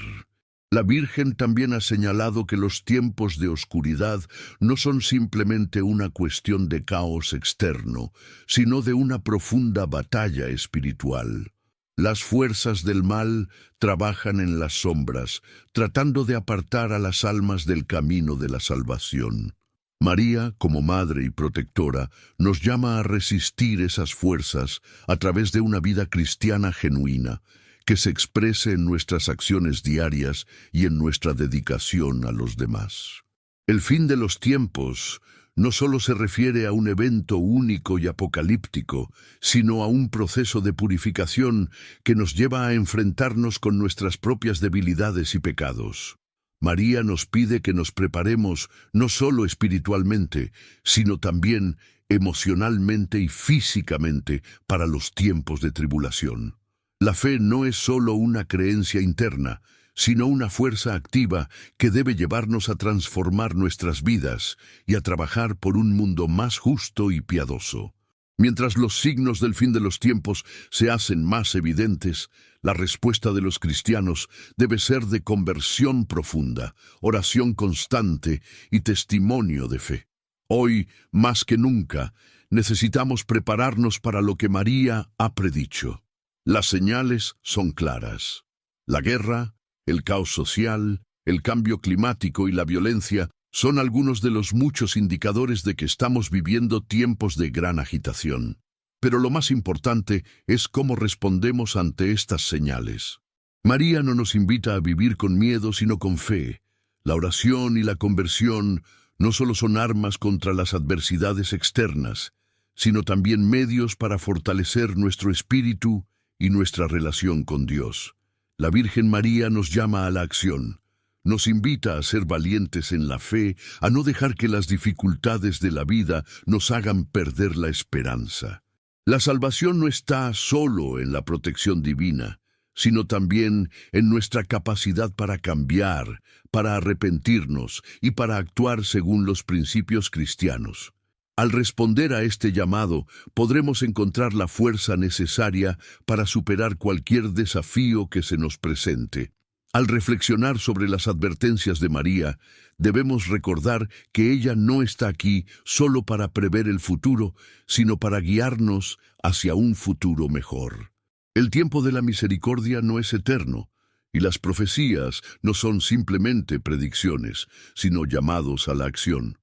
La Virgen también ha señalado que los tiempos de oscuridad no son simplemente una cuestión de caos externo, sino de una profunda batalla espiritual. Las fuerzas del mal trabajan en las sombras, tratando de apartar a las almas del camino de la salvación. María, como madre y protectora, nos llama a resistir esas fuerzas a través de una vida cristiana genuina, que se exprese en nuestras acciones diarias y en nuestra dedicación a los demás. El fin de los tiempos no solo se refiere a un evento único y apocalíptico, sino a un proceso de purificación que nos lleva a enfrentarnos con nuestras propias debilidades y pecados. María nos pide que nos preparemos no solo espiritualmente, sino también emocionalmente y físicamente para los tiempos de tribulación. La fe no es solo una creencia interna, sino una fuerza activa que debe llevarnos a transformar nuestras vidas y a trabajar por un mundo más justo y piadoso. Mientras los signos del fin de los tiempos se hacen más evidentes, la respuesta de los cristianos debe ser de conversión profunda, oración constante y testimonio de fe. Hoy, más que nunca, necesitamos prepararnos para lo que María ha predicho. Las señales son claras. La guerra, el caos social, el cambio climático y la violencia son algunos de los muchos indicadores de que estamos viviendo tiempos de gran agitación. Pero lo más importante es cómo respondemos ante estas señales. María no nos invita a vivir con miedo, sino con fe. La oración y la conversión no solo son armas contra las adversidades externas, sino también medios para fortalecer nuestro espíritu y nuestra relación con Dios. La Virgen María nos llama a la acción. Nos invita a ser valientes en la fe, a no dejar que las dificultades de la vida nos hagan perder la esperanza. La salvación no está solo en la protección divina, sino también en nuestra capacidad para cambiar, para arrepentirnos y para actuar según los principios cristianos. Al responder a este llamado, podremos encontrar la fuerza necesaria para superar cualquier desafío que se nos presente. Al reflexionar sobre las advertencias de María, debemos recordar que ella no está aquí solo para prever el futuro, sino para guiarnos hacia un futuro mejor. El tiempo de la misericordia no es eterno, y las profecías no son simplemente predicciones, sino llamados a la acción.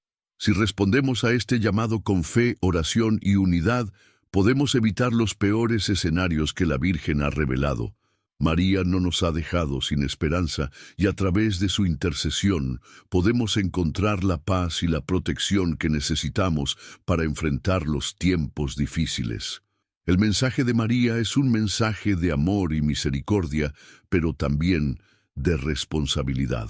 Si respondemos a este llamado con fe, oración y unidad, podemos evitar los peores escenarios que la Virgen ha revelado. María no nos ha dejado sin esperanza y a través de su intercesión podemos encontrar la paz y la protección que necesitamos para enfrentar los tiempos difíciles. El mensaje de María es un mensaje de amor y misericordia, pero también de responsabilidad.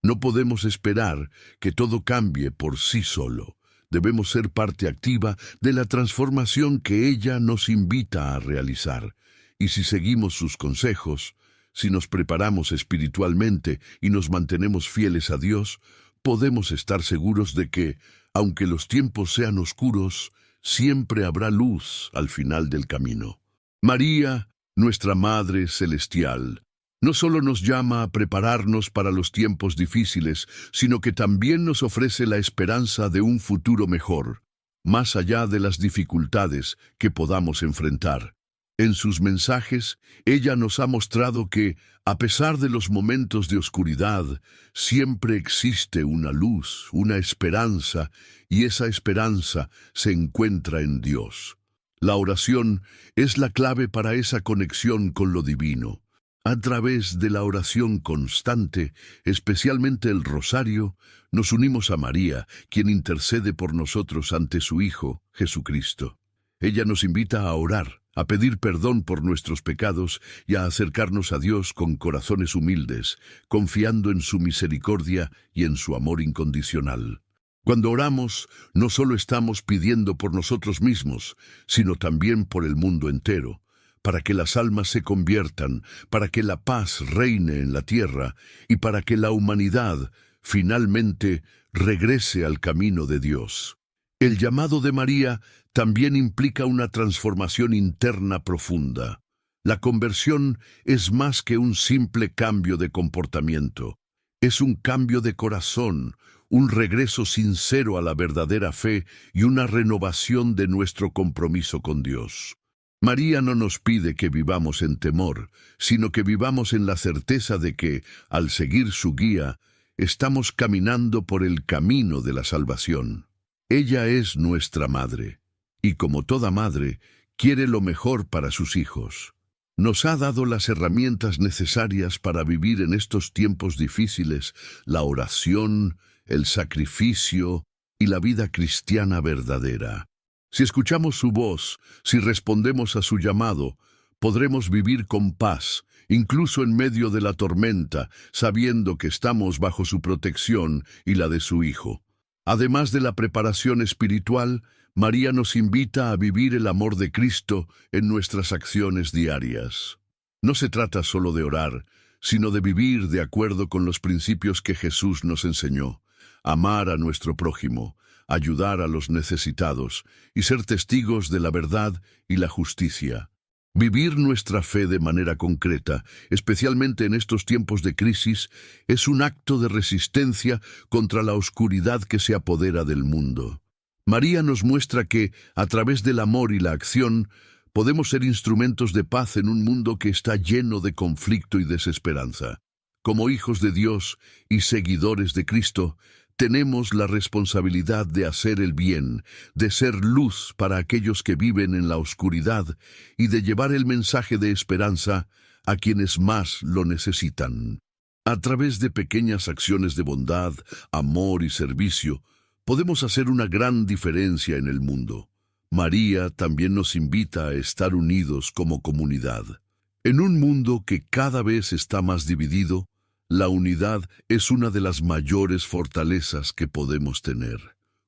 No podemos esperar que todo cambie por sí solo. Debemos ser parte activa de la transformación que ella nos invita a realizar. Y si seguimos sus consejos, si nos preparamos espiritualmente y nos mantenemos fieles a Dios, podemos estar seguros de que, aunque los tiempos sean oscuros, siempre habrá luz al final del camino. María, nuestra Madre Celestial, no solo nos llama a prepararnos para los tiempos difíciles, sino que también nos ofrece la esperanza de un futuro mejor, más allá de las dificultades que podamos enfrentar. En sus mensajes, ella nos ha mostrado que, a pesar de los momentos de oscuridad, siempre existe una luz, una esperanza, y esa esperanza se encuentra en Dios. La oración es la clave para esa conexión con lo divino. A través de la oración constante, especialmente el rosario, nos unimos a María, quien intercede por nosotros ante su Hijo, Jesucristo. Ella nos invita a orar, a pedir perdón por nuestros pecados y a acercarnos a Dios con corazones humildes, confiando en su misericordia y en su amor incondicional. Cuando oramos, no solo estamos pidiendo por nosotros mismos, sino también por el mundo entero, para que las almas se conviertan, para que la paz reine en la tierra y para que la humanidad finalmente regrese al camino de Dios. El llamado de María también implica una transformación interna profunda. La conversión es más que un simple cambio de comportamiento. Es un cambio de corazón, un regreso sincero a la verdadera fe y una renovación de nuestro compromiso con Dios. María no nos pide que vivamos en temor, sino que vivamos en la certeza de que, al seguir su guía, estamos caminando por el camino de la salvación. Ella es nuestra madre, y como toda madre, quiere lo mejor para sus hijos. Nos ha dado las herramientas necesarias para vivir en estos tiempos difíciles, la oración, el sacrificio y la vida cristiana verdadera. Si escuchamos su voz, si respondemos a su llamado, podremos vivir con paz, incluso en medio de la tormenta, sabiendo que estamos bajo su protección y la de su Hijo. Además de la preparación espiritual, María nos invita a vivir el amor de Cristo en nuestras acciones diarias. No se trata solo de orar, sino de vivir de acuerdo con los principios que Jesús nos enseñó: amar a nuestro prójimo, ayudar a los necesitados y ser testigos de la verdad y la justicia. Vivir nuestra fe de manera concreta, especialmente en estos tiempos de crisis, es un acto de resistencia contra la oscuridad que se apodera del mundo. María nos muestra que, a través del amor y la acción, podemos ser instrumentos de paz en un mundo que está lleno de conflicto y desesperanza. Como hijos de Dios y seguidores de Cristo, tenemos la responsabilidad de hacer el bien, de ser luz para aquellos que viven en la oscuridad y de llevar el mensaje de esperanza a quienes más lo necesitan. A través de pequeñas acciones de bondad, amor y servicio, podemos hacer una gran diferencia en el mundo. María también nos invita a estar unidos como comunidad. En un mundo que cada vez está más dividido, la unidad es una de las mayores fortalezas que podemos tener.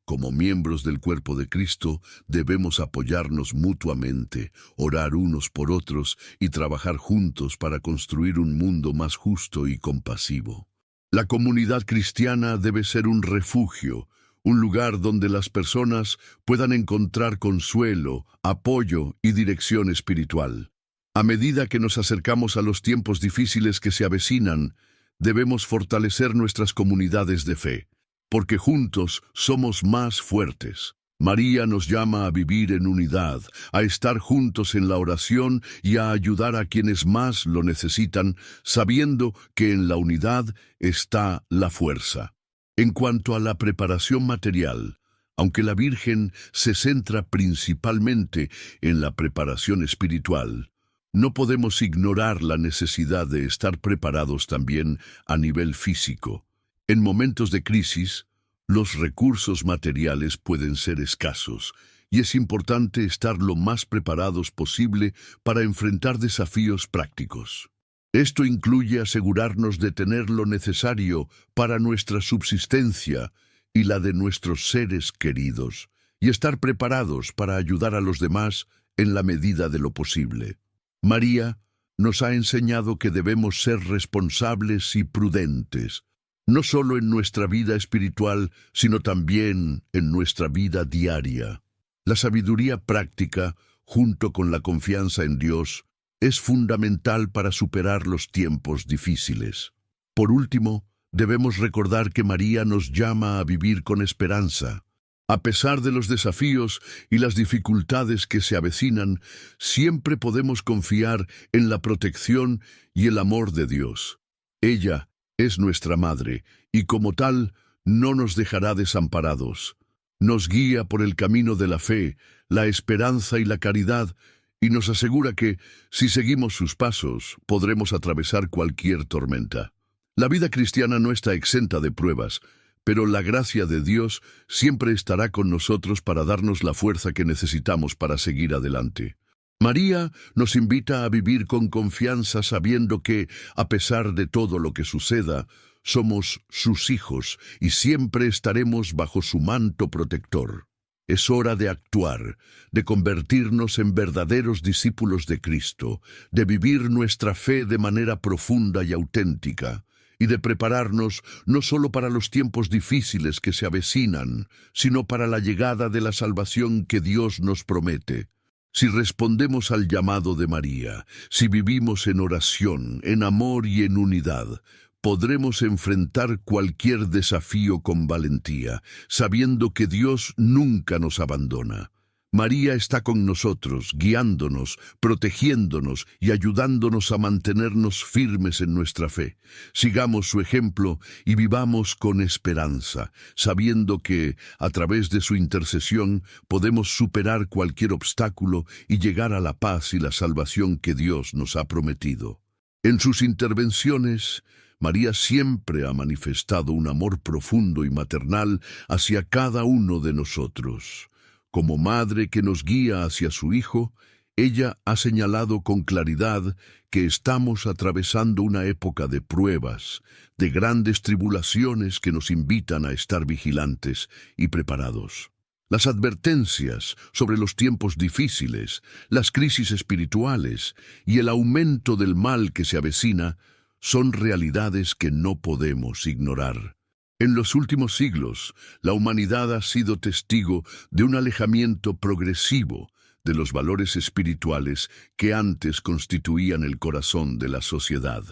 Como miembros del cuerpo de Cristo, debemos apoyarnos mutuamente, orar unos por otros y trabajar juntos para construir un mundo más justo y compasivo. La comunidad cristiana debe ser un refugio, un lugar donde las personas puedan encontrar consuelo, apoyo y dirección espiritual. A medida que nos acercamos a los tiempos difíciles que se avecinan, debemos fortalecer nuestras comunidades de fe, porque juntos somos más fuertes. María nos llama a vivir en unidad, a estar juntos en la oración y a ayudar a quienes más lo necesitan, sabiendo que en la unidad está la fuerza. En cuanto a la preparación material, aunque la Virgen se centra principalmente en la preparación espiritual, no podemos ignorar la necesidad de estar preparados también a nivel físico. En momentos de crisis, los recursos materiales pueden ser escasos y es importante estar lo más preparados posible para enfrentar desafíos prácticos. Esto incluye asegurarnos de tener lo necesario para nuestra subsistencia y la de nuestros seres queridos, y estar preparados para ayudar a los demás en la medida de lo posible. María nos ha enseñado que debemos ser responsables y prudentes, no solo en nuestra vida espiritual, sino también en nuestra vida diaria. La sabiduría práctica, junto con la confianza en Dios, es fundamental para superar los tiempos difíciles. Por último, debemos recordar que María nos llama a vivir con esperanza. A pesar de los desafíos y las dificultades que se avecinan, siempre podemos confiar en la protección y el amor de Dios. Ella es nuestra madre y como tal no nos dejará desamparados. Nos guía por el camino de la fe, la esperanza y la caridad, y nos asegura que, si seguimos sus pasos, podremos atravesar cualquier tormenta. La vida cristiana no está exenta de pruebas, pero la gracia de Dios siempre estará con nosotros para darnos la fuerza que necesitamos para seguir adelante. María nos invita a vivir con confianza sabiendo que, a pesar de todo lo que suceda, somos sus hijos y siempre estaremos bajo su manto protector. Es hora de actuar, de convertirnos en verdaderos discípulos de Cristo, de vivir nuestra fe de manera profunda y auténtica, y de prepararnos no solo para los tiempos difíciles que se avecinan, sino para la llegada de la salvación que Dios nos promete. Si respondemos al llamado de María, si vivimos en oración, en amor y en unidad, podremos enfrentar cualquier desafío con valentía, sabiendo que Dios nunca nos abandona. María está con nosotros, guiándonos, protegiéndonos y ayudándonos a mantenernos firmes en nuestra fe. Sigamos su ejemplo y vivamos con esperanza, sabiendo que, a través de su intercesión, podemos superar cualquier obstáculo y llegar a la paz y la salvación que Dios nos ha prometido. En sus intervenciones, María siempre ha manifestado un amor profundo y maternal hacia cada uno de nosotros. Como madre que nos guía hacia su Hijo, ella ha señalado con claridad que estamos atravesando una época de pruebas, de grandes tribulaciones que nos invitan a estar vigilantes y preparados. Las advertencias sobre los tiempos difíciles, las crisis espirituales y el aumento del mal que se avecina son realidades que no podemos ignorar. En los últimos siglos, la humanidad ha sido testigo de un alejamiento progresivo de los valores espirituales que antes constituían el corazón de la sociedad.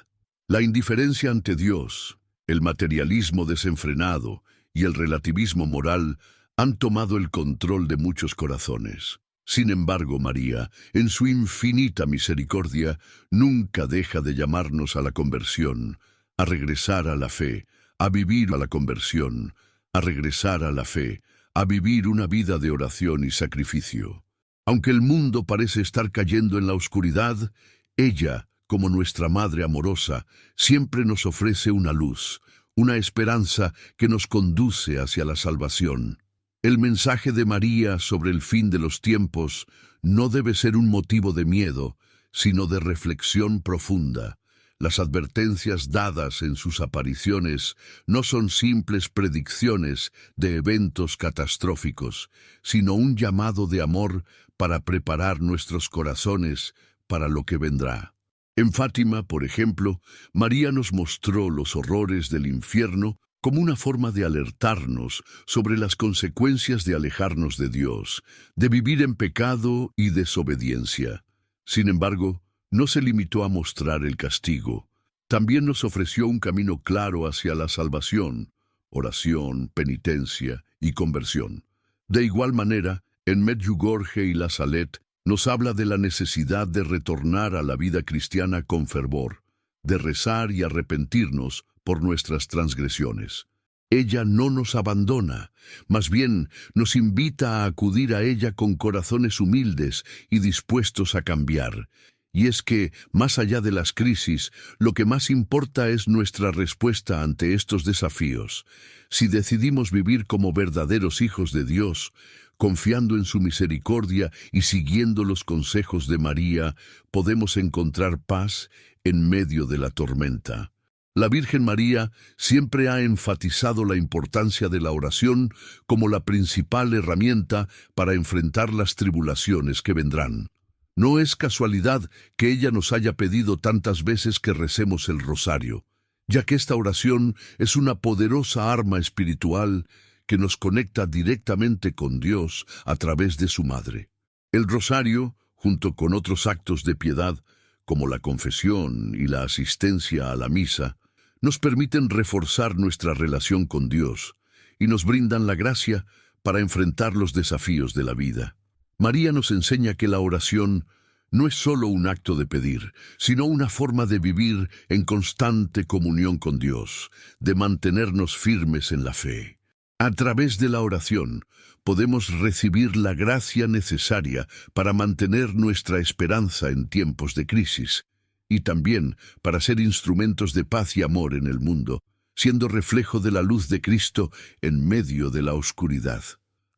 La indiferencia ante Dios, el materialismo desenfrenado y el relativismo moral han tomado el control de muchos corazones. Sin embargo, María, en su infinita misericordia, nunca deja de llamarnos a la conversión, a regresar a la fe, a vivir a la conversión, a regresar a la fe, a vivir una vida de oración y sacrificio. Aunque el mundo parece estar cayendo en la oscuridad, ella, como nuestra Madre amorosa, siempre nos ofrece una luz, una esperanza que nos conduce hacia la salvación. El mensaje de María sobre el fin de los tiempos no debe ser un motivo de miedo, sino de reflexión profunda. Las advertencias dadas en sus apariciones no son simples predicciones de eventos catastróficos, sino un llamado de amor para preparar nuestros corazones para lo que vendrá. En Fátima, por ejemplo, María nos mostró los horrores del infierno como una forma de alertarnos sobre las consecuencias de alejarnos de Dios, de vivir en pecado y desobediencia. Sin embargo, no se limitó a mostrar el castigo. También nos ofreció un camino claro hacia la salvación, oración, penitencia y conversión. De igual manera, en Medjugorje y La Salette nos habla de la necesidad de retornar a la vida cristiana con fervor, de rezar y arrepentirnos por nuestras transgresiones. Ella no nos abandona, más bien nos invita a acudir a ella con corazones humildes y dispuestos a cambiar. Y es que, más allá de las crisis, lo que más importa es nuestra respuesta ante estos desafíos. Si decidimos vivir como verdaderos hijos de Dios, confiando en su misericordia y siguiendo los consejos de María, podemos encontrar paz en medio de la tormenta. La Virgen María siempre ha enfatizado la importancia de la oración como la principal herramienta para enfrentar las tribulaciones que vendrán. No es casualidad que ella nos haya pedido tantas veces que recemos el rosario, ya que esta oración es una poderosa arma espiritual que nos conecta directamente con Dios a través de su Madre. El rosario, junto con otros actos de piedad, como la confesión y la asistencia a la misa, nos permiten reforzar nuestra relación con Dios y nos brindan la gracia para enfrentar los desafíos de la vida. María nos enseña que la oración no es solo un acto de pedir, sino una forma de vivir en constante comunión con Dios, de mantenernos firmes en la fe. A través de la oración podemos recibir la gracia necesaria para mantener nuestra esperanza en tiempos de crisis, y también para ser instrumentos de paz y amor en el mundo, siendo reflejo de la luz de Cristo en medio de la oscuridad.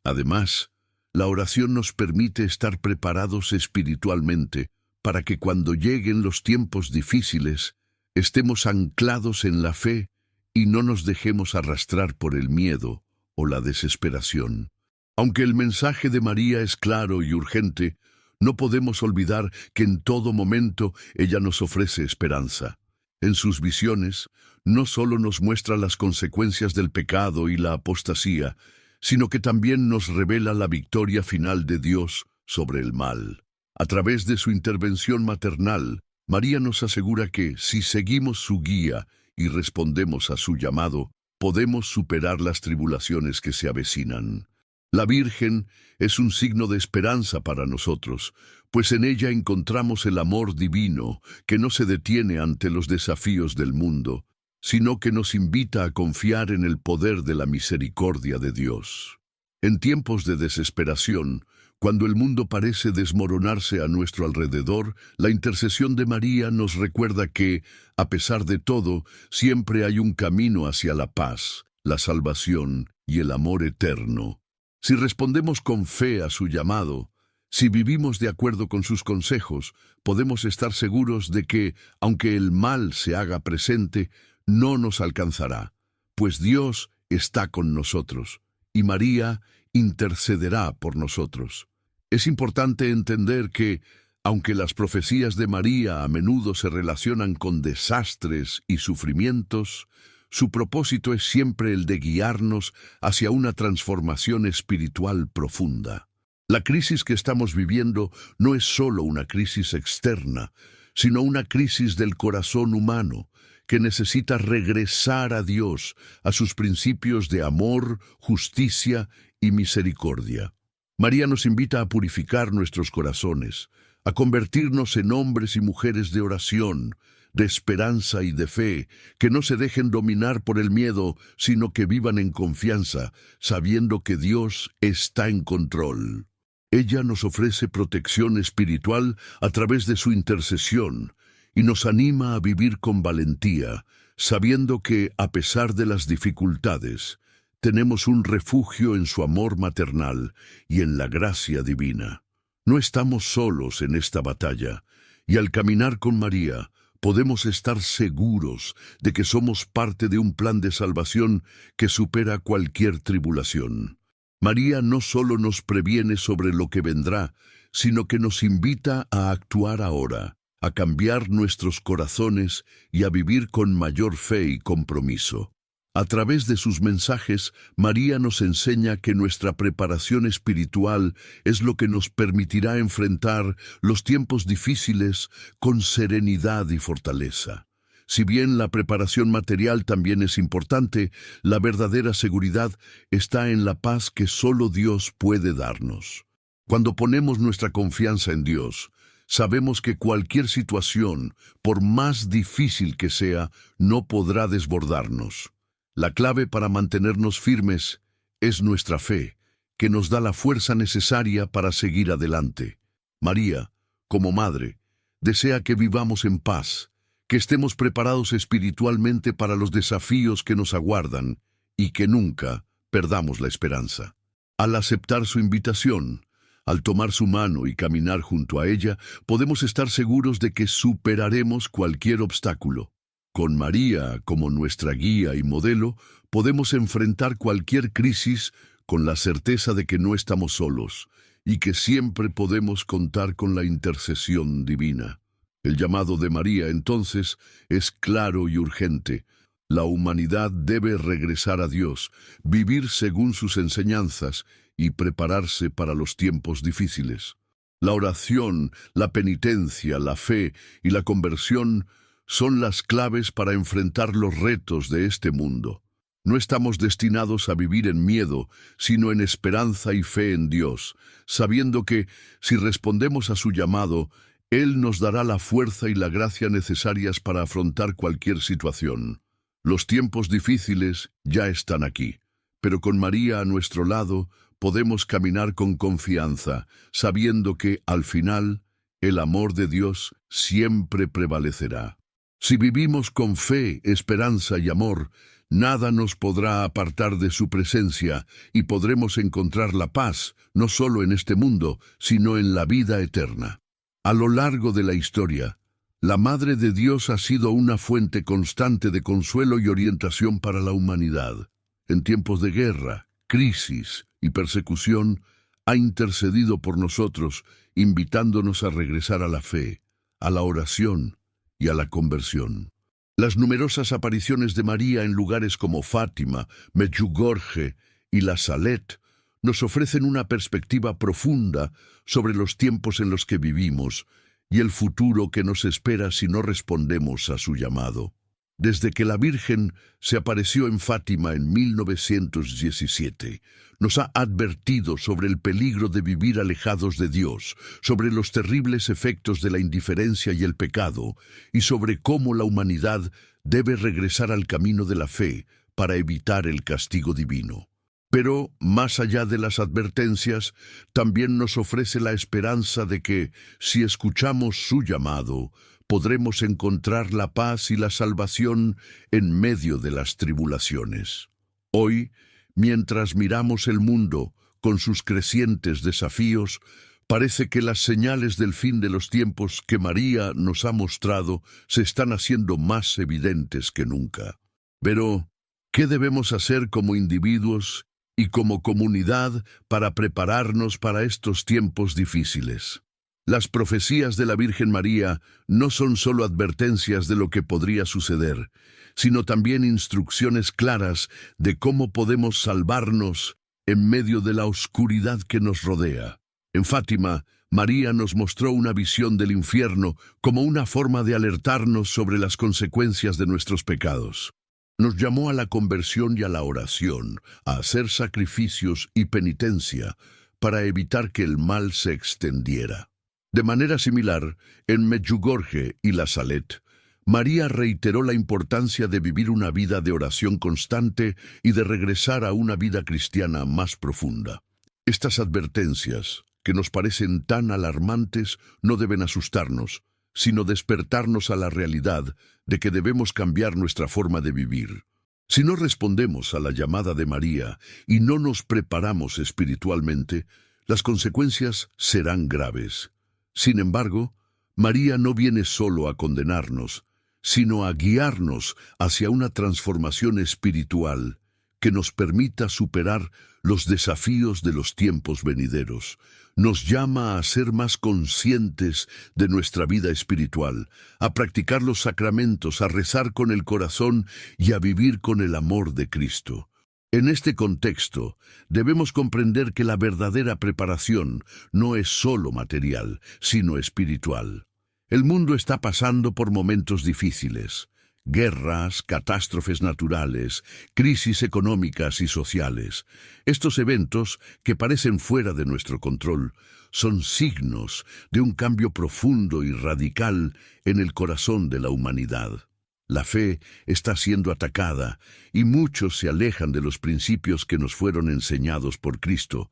Además, la oración nos permite estar preparados espiritualmente para que cuando lleguen los tiempos difíciles, estemos anclados en la fe y no nos dejemos arrastrar por el miedo o la desesperación. Aunque el mensaje de María es claro y urgente, no podemos olvidar que en todo momento ella nos ofrece esperanza. En sus visiones, no solo nos muestra las consecuencias del pecado y la apostasía, sino que también nos revela la victoria final de Dios sobre el mal. A través de su intervención maternal, María nos asegura que, si seguimos su guía y respondemos a su llamado, podemos superar las tribulaciones que se avecinan. La Virgen es un signo de esperanza para nosotros, pues en ella encontramos el amor divino que no se detiene ante los desafíos del mundo, sino que nos invita a confiar en el poder de la misericordia de Dios. En tiempos de desesperación, cuando el mundo parece desmoronarse a nuestro alrededor, la intercesión de María nos recuerda que, a pesar de todo, siempre hay un camino hacia la paz, la salvación y el amor eterno. Si respondemos con fe a su llamado, si vivimos de acuerdo con sus consejos, podemos estar seguros de que, aunque el mal se haga presente, no nos alcanzará, pues Dios está con nosotros, y María intercederá por nosotros. Es importante entender que, Aunque las profecías de María a menudo se relacionan con desastres y sufrimientos, su propósito es siempre el de guiarnos hacia una transformación espiritual profunda. La crisis que estamos viviendo no es solo una crisis externa, sino una crisis del corazón humano, que necesita regresar a Dios, a sus principios de amor, justicia y misericordia. María nos invita a purificar nuestros corazones, a convertirnos en hombres y mujeres de oración, de esperanza y de fe, que no se dejen dominar por el miedo, sino que vivan en confianza, sabiendo que Dios está en control. Ella nos ofrece protección espiritual a través de su intercesión y nos anima a vivir con valentía, sabiendo que, a pesar de las dificultades, tenemos un refugio en su amor maternal y en la gracia divina. No estamos solos en esta batalla, y al caminar con María, podemos estar seguros de que somos parte de un plan de salvación que supera cualquier tribulación. María no solo nos previene sobre lo que vendrá, sino que nos invita a actuar ahora, a cambiar nuestros corazones y a vivir con mayor fe y compromiso. A través de sus mensajes, María nos enseña que nuestra preparación espiritual es lo que nos permitirá enfrentar los tiempos difíciles con serenidad y fortaleza. Si bien la preparación material también es importante, la verdadera seguridad está en la paz que solo Dios puede darnos. Cuando ponemos nuestra confianza en Dios, sabemos que cualquier situación, por más difícil que sea, no podrá desbordarnos. La clave para mantenernos firmes es nuestra fe, que nos da la fuerza necesaria para seguir adelante. María, como madre, desea que vivamos en paz, que estemos preparados espiritualmente para los desafíos que nos aguardan y que nunca perdamos la esperanza. Al aceptar su invitación, al tomar su mano y caminar junto a ella, podemos estar seguros de que superaremos cualquier obstáculo. Con María como nuestra guía y modelo, podemos enfrentar cualquier crisis con la certeza de que no estamos solos y que siempre podemos contar con la intercesión divina. El llamado de María, entonces, es claro y urgente. La humanidad debe regresar a Dios, vivir según sus enseñanzas y prepararse para los tiempos difíciles. La oración, la penitencia, la fe y la conversión son las claves para enfrentar los retos de este mundo. No estamos destinados a vivir en miedo, sino en esperanza y fe en Dios, sabiendo que, si respondemos a su llamado, Él nos dará la fuerza y la gracia necesarias para afrontar cualquier situación. Los tiempos difíciles ya están aquí, pero con María a nuestro lado podemos caminar con confianza, sabiendo que, al final, el amor de Dios siempre prevalecerá. Si vivimos con fe, esperanza y amor, nada nos podrá apartar de su presencia y podremos encontrar la paz, no solo en este mundo, sino en la vida eterna. A lo largo de la historia, la Madre de Dios ha sido una fuente constante de consuelo y orientación para la humanidad. En tiempos de guerra, crisis y persecución, ha intercedido por nosotros, invitándonos a regresar a la fe, a la oración y a la conversión. Las numerosas apariciones de María en lugares como Fátima, Medjugorje y La Salette nos ofrecen una perspectiva profunda sobre los tiempos en los que vivimos y el futuro que nos espera si no respondemos a su llamado. Desde que la Virgen se apareció en Fátima en 1917, nos ha advertido sobre el peligro de vivir alejados de Dios, sobre los terribles efectos de la indiferencia y el pecado, y sobre cómo la humanidad debe regresar al camino de la fe para evitar el castigo divino. Pero, más allá de las advertencias, también nos ofrece la esperanza de que, si escuchamos su llamado, podremos encontrar la paz y la salvación en medio de las tribulaciones. Hoy, mientras miramos el mundo con sus crecientes desafíos, parece que las señales del fin de los tiempos que María nos ha mostrado se están haciendo más evidentes que nunca. Pero, ¿qué debemos hacer como individuos y como comunidad para prepararnos para estos tiempos difíciles? Las profecías de la Virgen María no son solo advertencias de lo que podría suceder, sino también instrucciones claras de cómo podemos salvarnos en medio de la oscuridad que nos rodea. En Fátima, María nos mostró una visión del infierno como una forma de alertarnos sobre las consecuencias de nuestros pecados. Nos llamó a la conversión y a la oración, a hacer sacrificios y penitencia para evitar que el mal se extendiera. De manera similar, en Medjugorje y La Salet, María reiteró la importancia de vivir una vida de oración constante y de regresar a una vida cristiana más profunda. Estas advertencias, que nos parecen tan alarmantes, no deben asustarnos, sino despertarnos a la realidad de que debemos cambiar nuestra forma de vivir. Si no respondemos a la llamada de María y no nos preparamos espiritualmente, las consecuencias serán graves. Sin embargo, María no viene solo a condenarnos, sino a guiarnos hacia una transformación espiritual que nos permita superar los desafíos de los tiempos venideros. Nos llama a ser más conscientes de nuestra vida espiritual, a practicar los sacramentos, a rezar con el corazón y a vivir con el amor de Cristo. En este contexto, debemos comprender que la verdadera preparación no es solo material, sino espiritual. El mundo está pasando por momentos difíciles: guerras, catástrofes naturales, crisis económicas y sociales. Estos eventos, que parecen fuera de nuestro control, son signos de un cambio profundo y radical en el corazón de la humanidad. La fe está siendo atacada y muchos se alejan de los principios que nos fueron enseñados por Cristo.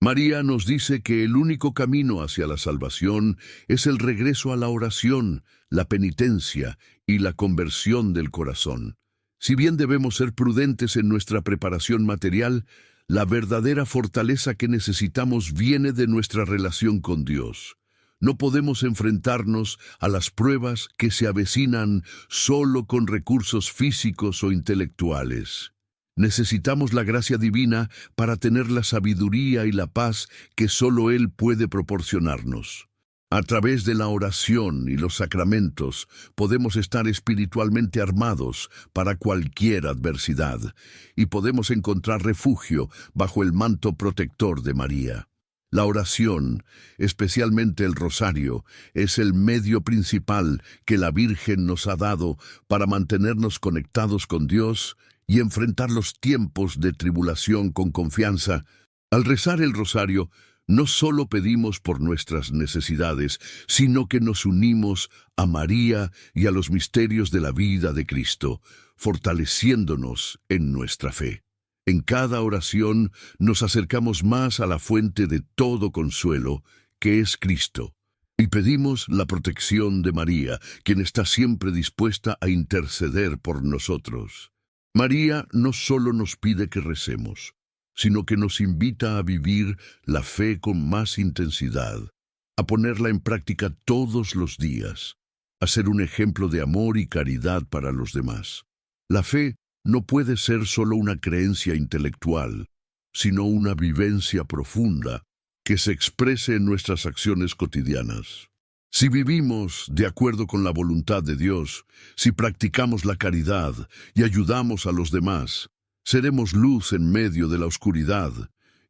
María nos dice que el único camino hacia la salvación es el regreso a la oración, la penitencia y la conversión del corazón. Si bien debemos ser prudentes en nuestra preparación material, la verdadera fortaleza que necesitamos viene de nuestra relación con Dios. No podemos enfrentarnos a las pruebas que se avecinan solo con recursos físicos o intelectuales. Necesitamos la gracia divina para tener la sabiduría y la paz que solo Él puede proporcionarnos. A través de la oración y los sacramentos podemos estar espiritualmente armados para cualquier adversidad y podemos encontrar refugio bajo el manto protector de María. La oración, especialmente el rosario, es el medio principal que la Virgen nos ha dado para mantenernos conectados con Dios y enfrentar los tiempos de tribulación con confianza. Al rezar el rosario, no solo pedimos por nuestras necesidades, sino que nos unimos a María y a los misterios de la vida de Cristo, fortaleciéndonos en nuestra fe. En cada oración nos acercamos más a la fuente de todo consuelo, que es Cristo, y pedimos la protección de María, quien está siempre dispuesta a interceder por nosotros. María no solo nos pide que recemos, sino que nos invita a vivir la fe con más intensidad, a ponerla en práctica todos los días, a ser un ejemplo de amor y caridad para los demás. La fe no puede ser solo una creencia intelectual, sino una vivencia profunda que se exprese en nuestras acciones cotidianas. Si vivimos de acuerdo con la voluntad de Dios, si practicamos la caridad y ayudamos a los demás, seremos luz en medio de la oscuridad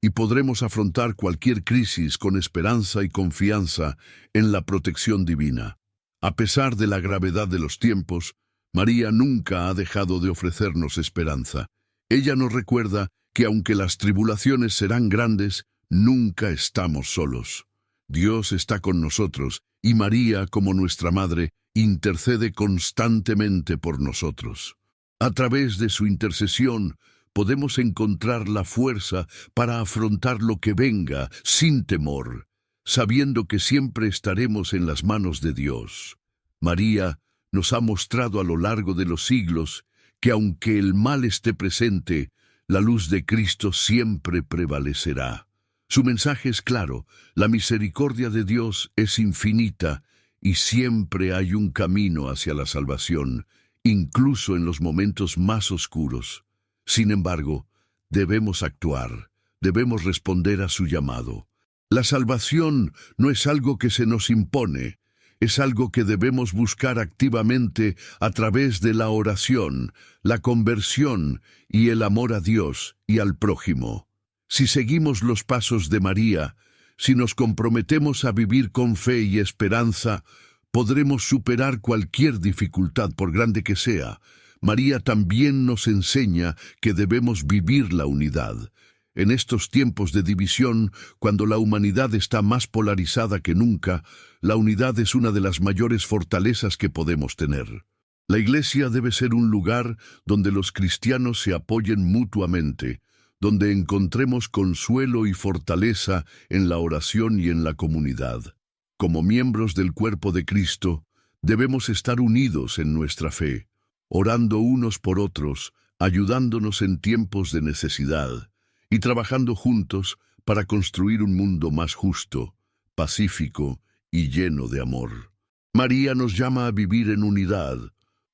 y podremos afrontar cualquier crisis con esperanza y confianza en la protección divina. A pesar de la gravedad de los tiempos, María nunca ha dejado de ofrecernos esperanza. Ella nos recuerda que aunque las tribulaciones serán grandes, nunca estamos solos. Dios está con nosotros y María, como nuestra Madre, intercede constantemente por nosotros. A través de su intercesión podemos encontrar la fuerza para afrontar lo que venga sin temor, sabiendo que siempre estaremos en las manos de Dios. María nos ha mostrado a lo largo de los siglos que aunque el mal esté presente, la luz de Cristo siempre prevalecerá. Su mensaje es claro: la misericordia de Dios es infinita y siempre hay un camino hacia la salvación, incluso en los momentos más oscuros. Sin embargo, debemos actuar, debemos responder a su llamado. La salvación no es algo que se nos impone, es algo que debemos buscar activamente a través de la oración, la conversión y el amor a Dios y al prójimo. Si seguimos los pasos de María, si nos comprometemos a vivir con fe y esperanza, podremos superar cualquier dificultad, por grande que sea. María también nos enseña que debemos vivir la unidad. En estos tiempos de división, cuando la humanidad está más polarizada que nunca, la unidad es una de las mayores fortalezas que podemos tener. La Iglesia debe ser un lugar donde los cristianos se apoyen mutuamente, donde encontremos consuelo y fortaleza en la oración y en la comunidad. Como miembros del cuerpo de Cristo, debemos estar unidos en nuestra fe, orando unos por otros, ayudándonos en tiempos de necesidad, y trabajando juntos para construir un mundo más justo, pacífico y lleno de amor. María nos llama a vivir en unidad,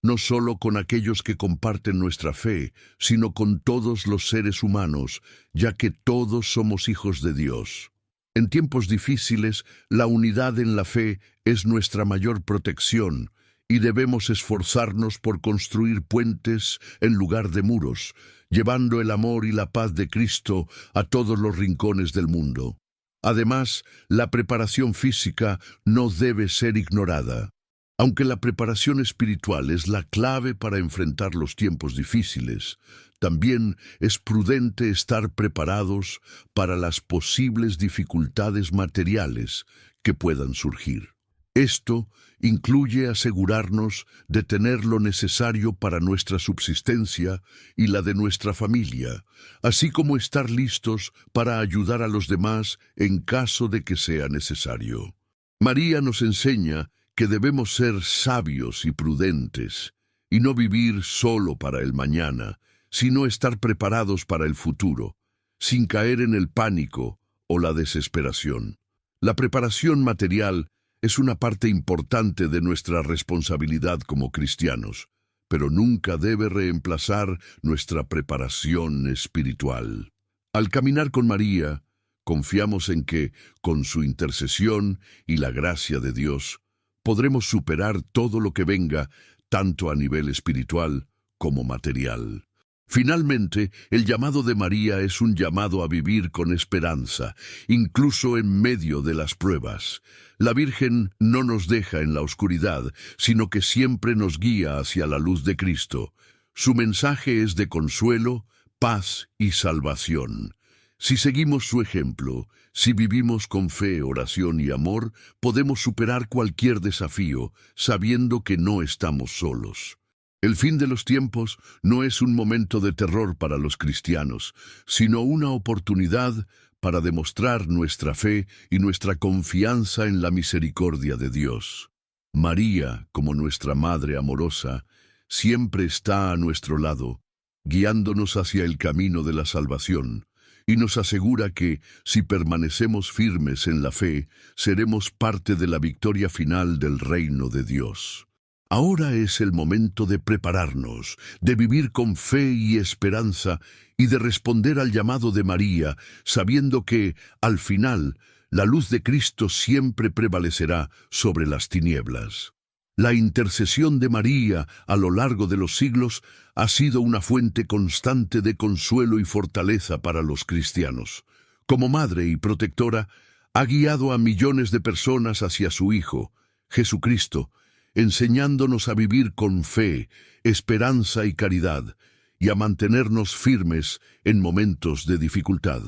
no solo con aquellos que comparten nuestra fe, sino con todos los seres humanos, ya que todos somos hijos de Dios. En tiempos difíciles, la unidad en la fe es nuestra mayor protección, y debemos esforzarnos por construir puentes en lugar de muros, llevando el amor y la paz de Cristo a todos los rincones del mundo. Además, la preparación física no debe ser ignorada. Aunque la preparación espiritual es la clave para enfrentar los tiempos difíciles, también es prudente estar preparados para las posibles dificultades materiales que puedan surgir. Esto incluye asegurarnos de tener lo necesario para nuestra subsistencia y la de nuestra familia, así como estar listos para ayudar a los demás en caso de que sea necesario. María nos enseña que debemos ser sabios y prudentes, y no vivir solo para el mañana, sino estar preparados para el futuro, sin caer en el pánico o la desesperación. La preparación material es una parte importante de nuestra responsabilidad como cristianos, pero nunca debe reemplazar nuestra preparación espiritual. Al caminar con María, confiamos en que, con su intercesión y la gracia de Dios, podremos superar todo lo que venga, tanto a nivel espiritual como material. Finalmente, el llamado de María es un llamado a vivir con esperanza, incluso en medio de las pruebas. La Virgen no nos deja en la oscuridad, sino que siempre nos guía hacia la luz de Cristo. Su mensaje es de consuelo, paz y salvación. Si seguimos su ejemplo, si vivimos con fe, oración y amor, podemos superar cualquier desafío, sabiendo que no estamos solos. El fin de los tiempos no es un momento de terror para los cristianos, sino una oportunidad para demostrar nuestra fe y nuestra confianza en la misericordia de Dios. María, como nuestra Madre amorosa, siempre está a nuestro lado, guiándonos hacia el camino de la salvación, y nos asegura que, si permanecemos firmes en la fe, seremos parte de la victoria final del reino de Dios. Ahora es el momento de prepararnos, de vivir con fe y esperanza y de responder al llamado de María, sabiendo que, al final, la luz de Cristo siempre prevalecerá sobre las tinieblas. La intercesión de María a lo largo de los siglos ha sido una fuente constante de consuelo y fortaleza para los cristianos. Como madre y protectora, ha guiado a millones de personas hacia su Hijo, Jesucristo, enseñándonos a vivir con fe, esperanza y caridad, y a mantenernos firmes en momentos de dificultad.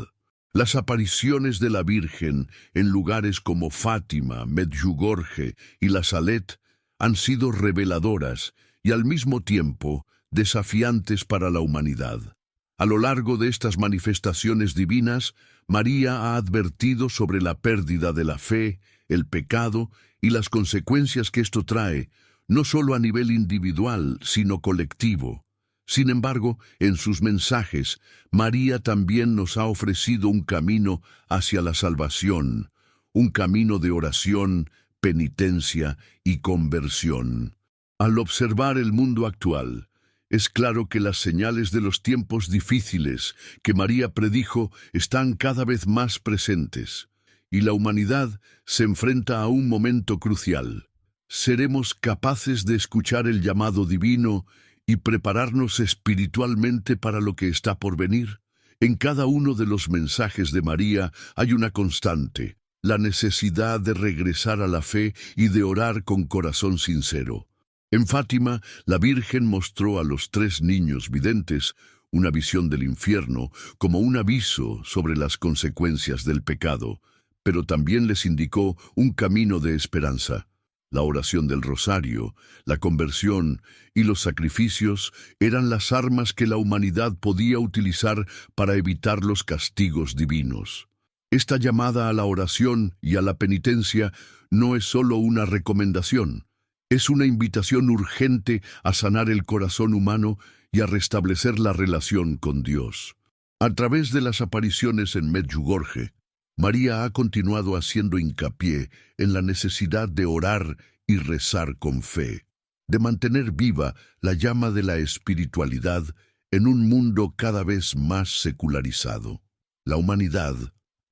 Las apariciones de la Virgen en lugares como Fátima, Medjugorje y La Salette han sido reveladoras y al mismo tiempo desafiantes para la humanidad. A lo largo de estas manifestaciones divinas, María ha advertido sobre la pérdida de la fe, el pecado y las consecuencias que esto trae, no solo a nivel individual, sino colectivo. Sin embargo, en sus mensajes, María también nos ha ofrecido un camino hacia la salvación, un camino de oración, penitencia y conversión. Al observar el mundo actual, es claro que las señales de los tiempos difíciles que María predijo están cada vez más presentes. y la humanidad se enfrenta a un momento crucial. ¿Seremos capaces de escuchar el llamado divino y prepararnos espiritualmente para lo que está por venir? En cada uno de los mensajes de María hay una constante: la necesidad de regresar a la fe y de orar con corazón sincero. En Fátima, la Virgen mostró a los 3 niños videntes una visión del infierno como un aviso sobre las consecuencias del pecado, pero también les indicó un camino de esperanza. La oración del rosario, la conversión y los sacrificios eran las armas que la humanidad podía utilizar para evitar los castigos divinos. Esta llamada a la oración y a la penitencia no es solo una recomendación, es una invitación urgente a sanar el corazón humano y a restablecer la relación con Dios. A través de las apariciones en Medjugorje, María ha continuado haciendo hincapié en la necesidad de orar y rezar con fe, de mantener viva la llama de la espiritualidad en un mundo cada vez más secularizado. La humanidad,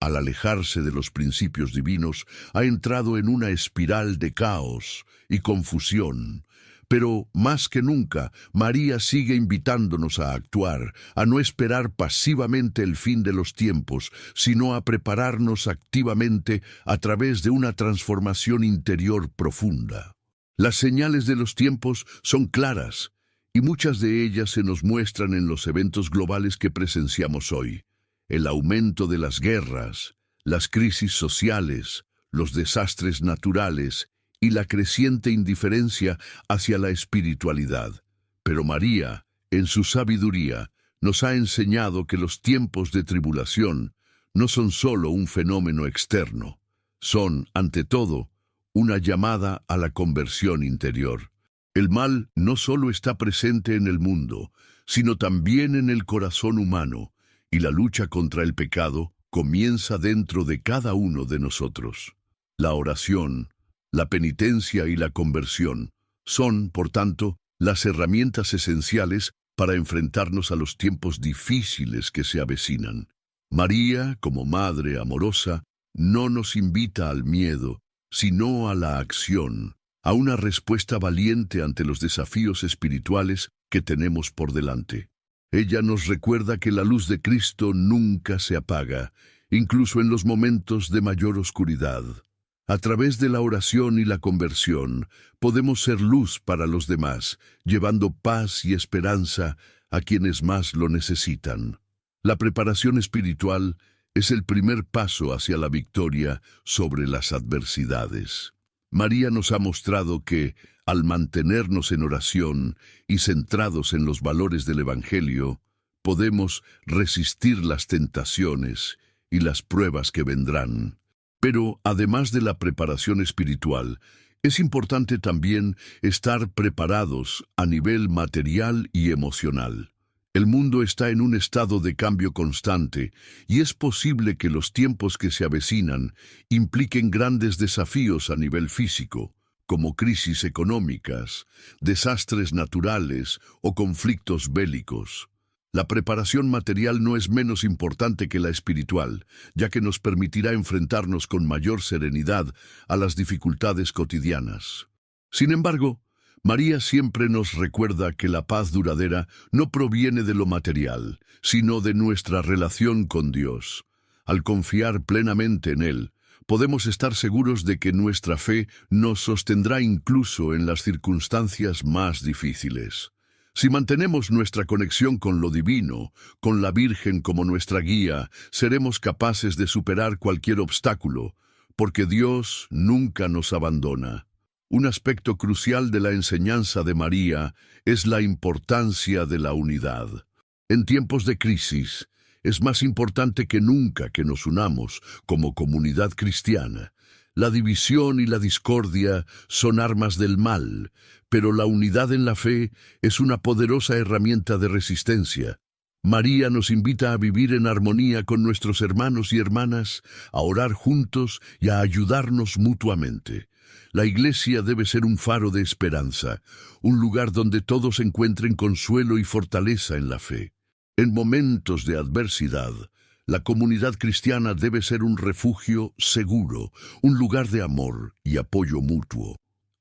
al alejarse de los principios divinos, ha entrado en una espiral de caos y confusión. Pero, más que nunca, María sigue invitándonos a actuar, a no esperar pasivamente el fin de los tiempos, sino a prepararnos activamente a través de una transformación interior profunda. Las señales de los tiempos son claras, y muchas de ellas se nos muestran en los eventos globales que presenciamos hoy. El aumento de las guerras, las crisis sociales, los desastres naturales y la creciente indiferencia hacia la espiritualidad. Pero María, en su sabiduría, nos ha enseñado que los tiempos de tribulación no son solo un fenómeno externo, son, ante todo, una llamada a la conversión interior. El mal no solo está presente en el mundo, sino también en el corazón humano, y la lucha contra el pecado comienza dentro de cada uno de nosotros. La oración, la penitencia y la conversión son, por tanto, las herramientas esenciales para enfrentarnos a los tiempos difíciles que se avecinan. María, como Madre amorosa, no nos invita al miedo, sino a la acción, a una respuesta valiente ante los desafíos espirituales que tenemos por delante. Ella nos recuerda que la luz de Cristo nunca se apaga, incluso en los momentos de mayor oscuridad. A través de la oración y la conversión, podemos ser luz para los demás, llevando paz y esperanza a quienes más lo necesitan. La preparación espiritual es el primer paso hacia la victoria sobre las adversidades. María nos ha mostrado que, al mantenernos en oración y centrados en los valores del Evangelio, podemos resistir las tentaciones y las pruebas que vendrán. Pero, además de la preparación espiritual, es importante también estar preparados a nivel material y emocional. El mundo está en un estado de cambio constante y es posible que los tiempos que se avecinan impliquen grandes desafíos a nivel físico, como crisis económicas, desastres naturales o conflictos bélicos. La preparación material no es menos importante que la espiritual, ya que nos permitirá enfrentarnos con mayor serenidad a las dificultades cotidianas. Sin embargo, María siempre nos recuerda que la paz duradera no proviene de lo material, sino de nuestra relación con Dios. Al confiar plenamente en Él, podemos estar seguros de que nuestra fe nos sostendrá incluso en las circunstancias más difíciles. Si mantenemos nuestra conexión con lo divino, con la Virgen como nuestra guía, seremos capaces de superar cualquier obstáculo, porque Dios nunca nos abandona. Un aspecto crucial de la enseñanza de María es la importancia de la unidad. En tiempos de crisis, es más importante que nunca que nos unamos como comunidad cristiana. La división y la discordia son armas del mal, pero la unidad en la fe es una poderosa herramienta de resistencia. María nos invita a vivir en armonía con nuestros hermanos y hermanas, a orar juntos y a ayudarnos mutuamente. La Iglesia debe ser un faro de esperanza, un lugar donde todos encuentren consuelo y fortaleza en la fe. En momentos de adversidad, La comunidad cristiana debe ser un refugio seguro, un lugar de amor y apoyo mutuo.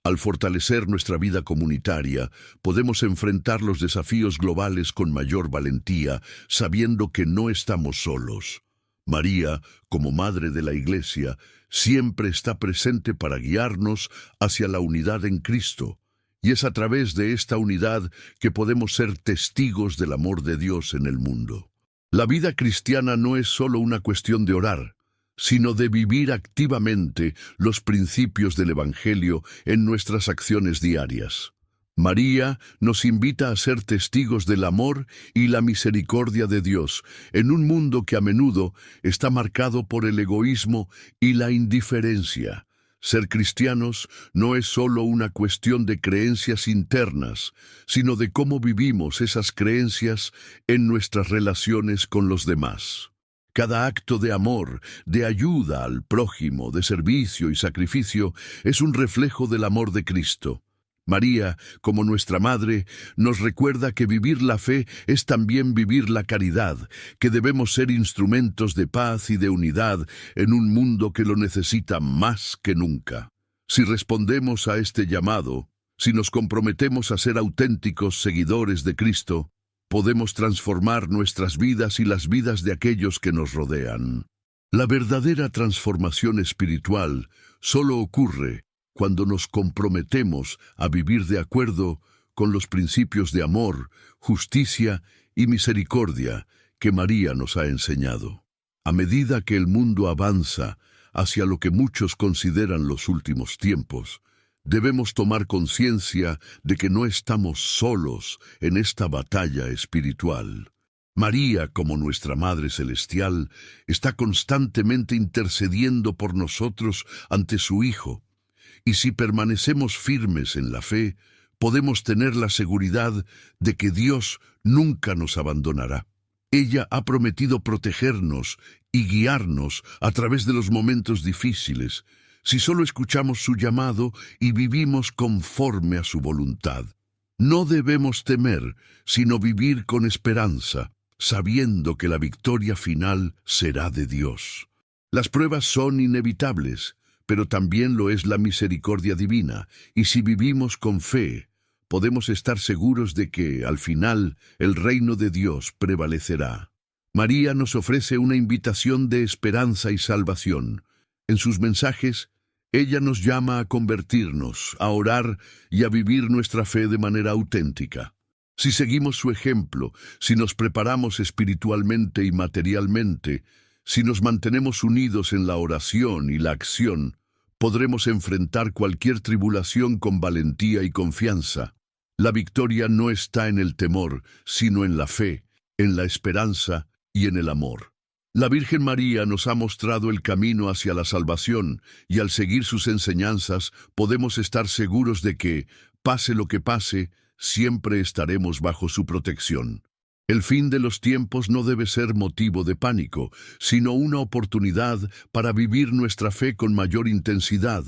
Al fortalecer nuestra vida comunitaria, podemos enfrentar los desafíos globales con mayor valentía, sabiendo que no estamos solos. María, como Madre de la Iglesia, siempre está presente para guiarnos hacia la unidad en Cristo, y es a través de esta unidad que podemos ser testigos del amor de Dios en el mundo. La vida cristiana no es solo una cuestión de orar, sino de vivir activamente los principios del Evangelio en nuestras acciones diarias. María nos invita a ser testigos del amor y la misericordia de Dios en un mundo que a menudo está marcado por el egoísmo y la indiferencia. Ser cristianos no es solo una cuestión de creencias internas, sino de cómo vivimos esas creencias en nuestras relaciones con los demás. Cada acto de amor, de ayuda al prójimo, de servicio y sacrificio es un reflejo del amor de Cristo. María, como nuestra Madre, nos recuerda que vivir la fe es también vivir la caridad, que debemos ser instrumentos de paz y de unidad en un mundo que lo necesita más que nunca. Si respondemos a este llamado, si nos comprometemos a ser auténticos seguidores de Cristo, podemos transformar nuestras vidas y las vidas de aquellos que nos rodean. La verdadera transformación espiritual solo ocurre cuando nos comprometemos a vivir de acuerdo con los principios de amor, justicia y misericordia que María nos ha enseñado. A medida que el mundo avanza hacia lo que muchos consideran los últimos tiempos, debemos tomar conciencia de que no estamos solos en esta batalla espiritual. María, como nuestra Madre Celestial, está constantemente intercediendo por nosotros ante su Hijo, y si permanecemos firmes en la fe, podemos tener la seguridad de que Dios nunca nos abandonará. Ella ha prometido protegernos y guiarnos a través de los momentos difíciles, si solo escuchamos su llamado y vivimos conforme a su voluntad. No debemos temer, sino vivir con esperanza, sabiendo que la victoria final será de Dios. Las pruebas son inevitables, pero también lo es la misericordia divina, y si vivimos con fe, podemos estar seguros de que, al final, el reino de Dios prevalecerá. María nos ofrece una invitación de esperanza y salvación. En sus mensajes, ella nos llama a convertirnos, a orar y a vivir nuestra fe de manera auténtica. Si seguimos su ejemplo, si nos preparamos espiritualmente y materialmente, si nos mantenemos unidos en la oración y la acción, podremos enfrentar cualquier tribulación con valentía y confianza. La victoria no está en el temor, sino en la fe, en la esperanza y en el amor. La Virgen María nos ha mostrado el camino hacia la salvación, y al seguir sus enseñanzas podemos estar seguros de que, pase lo que pase, siempre estaremos bajo su protección. El fin de los tiempos no debe ser motivo de pánico, sino una oportunidad para vivir nuestra fe con mayor intensidad,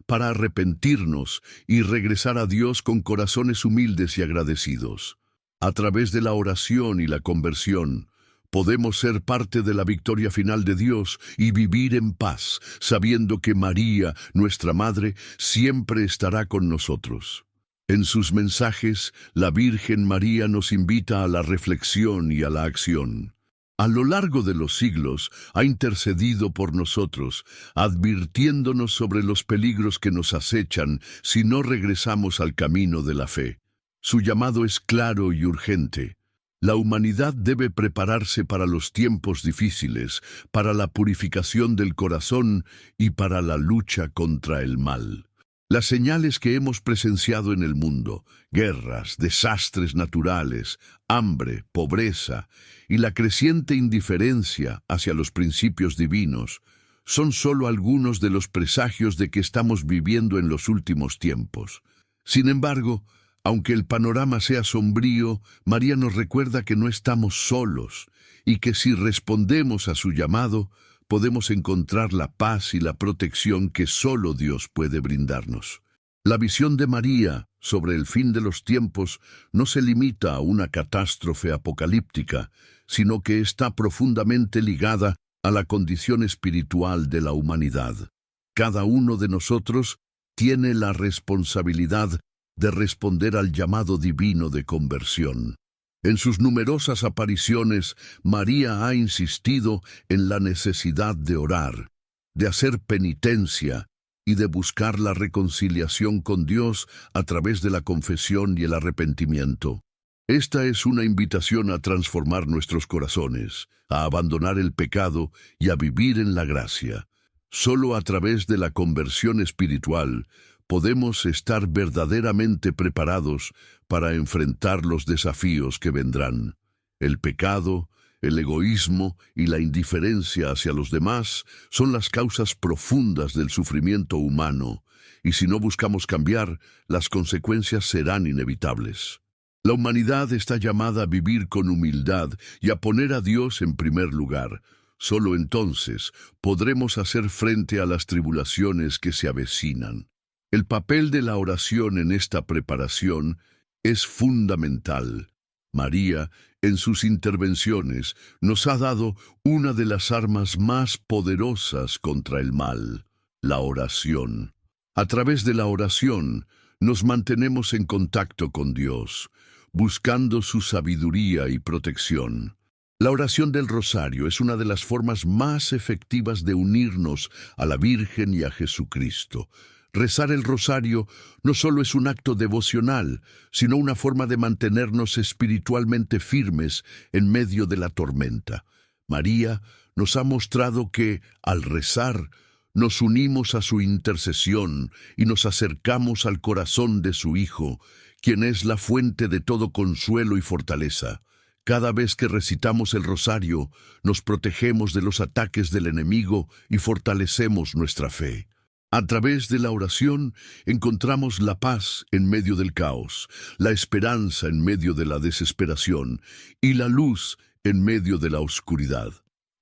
para arrepentirnos y regresar a Dios con corazones humildes y agradecidos. A través de la oración y la conversión, podemos ser parte de la victoria final de Dios y vivir en paz, sabiendo que María, nuestra Madre, siempre estará con nosotros. En sus mensajes, la Virgen María nos invita a la reflexión y a la acción. A lo largo de los siglos ha intercedido por nosotros, advirtiéndonos sobre los peligros que nos acechan si no regresamos al camino de la fe. Su llamado es claro y urgente. La humanidad debe prepararse para los tiempos difíciles, para la purificación del corazón y para la lucha contra el mal. Las señales que hemos presenciado en el mundo, guerras, desastres naturales, hambre, pobreza y la creciente indiferencia hacia los principios divinos, son solo algunos de los presagios de que estamos viviendo en los últimos tiempos. Sin embargo, aunque el panorama sea sombrío, María nos recuerda que no estamos solos y que si respondemos a su llamado, podemos encontrar la paz y la protección que solo Dios puede brindarnos. La visión de María sobre el fin de los tiempos no se limita a una catástrofe apocalíptica, sino que está profundamente ligada a la condición espiritual de la humanidad. Cada uno de nosotros tiene la responsabilidad de responder al llamado divino de conversión. En sus numerosas apariciones, María ha insistido en la necesidad de orar, de hacer penitencia y de buscar la reconciliación con Dios a través de la confesión y el arrepentimiento. Esta es una invitación a transformar nuestros corazones, a abandonar el pecado y a vivir en la gracia. Solo a través de la conversión espiritual podemos estar verdaderamente preparados para enfrentar los desafíos que vendrán. El pecado, el egoísmo y la indiferencia hacia los demás son las causas profundas del sufrimiento humano, y si no buscamos cambiar, las consecuencias serán inevitables. La humanidad está llamada a vivir con humildad y a poner a Dios en primer lugar. Solo entonces podremos hacer frente a las tribulaciones que se avecinan. El papel de la oración en esta preparación es fundamental. María, en sus intervenciones, nos ha dado una de las armas más poderosas contra el mal, la oración. A través de la oración, nos mantenemos en contacto con Dios, buscando su sabiduría y protección. La oración del rosario es una de las formas más efectivas de unirnos a la Virgen y a Jesucristo. Rezar el rosario no solo es un acto devocional, sino una forma de mantenernos espiritualmente firmes en medio de la tormenta. María nos ha mostrado que, al rezar, nos unimos a su intercesión y nos acercamos al corazón de su Hijo, quien es la fuente de todo consuelo y fortaleza. Cada vez que recitamos el rosario, nos protegemos de los ataques del enemigo y fortalecemos nuestra fe. A través de la oración encontramos la paz en medio del caos, la esperanza en medio de la desesperación y la luz en medio de la oscuridad.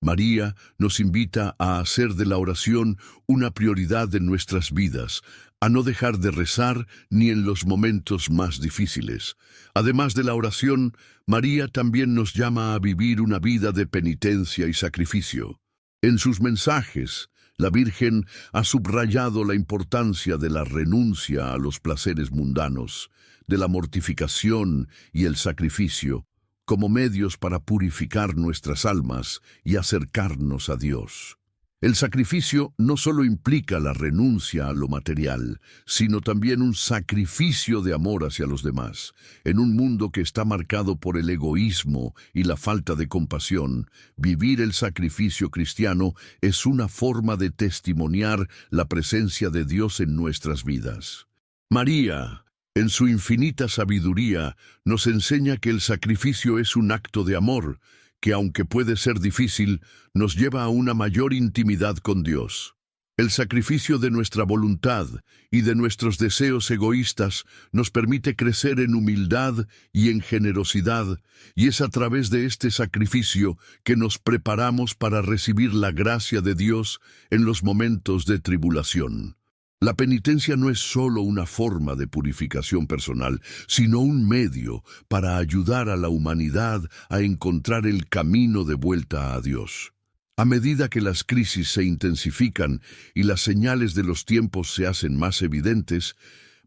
María nos invita a hacer de la oración una prioridad en nuestras vidas, a no dejar de rezar ni en los momentos más difíciles. Además de la oración, María también nos llama a vivir una vida de penitencia y sacrificio. En sus mensajes, la Virgen ha subrayado la importancia de la renuncia a los placeres mundanos, de la mortificación y el sacrificio, como medios para purificar nuestras almas y acercarnos a Dios. El sacrificio no solo implica la renuncia a lo material, sino también un sacrificio de amor hacia los demás. En un mundo que está marcado por el egoísmo y la falta de compasión, vivir el sacrificio cristiano es una forma de testimoniar la presencia de Dios en nuestras vidas. María, en su infinita sabiduría, nos enseña que el sacrificio es un acto de amor, que aunque puede ser difícil, nos lleva a una mayor intimidad con Dios. El sacrificio de nuestra voluntad y de nuestros deseos egoístas nos permite crecer en humildad y en generosidad, y es a través de este sacrificio que nos preparamos para recibir la gracia de Dios en los momentos de tribulación. La penitencia no es solo una forma de purificación personal, sino un medio para ayudar a la humanidad a encontrar el camino de vuelta a Dios. A medida que las crisis se intensifican y las señales de los tiempos se hacen más evidentes,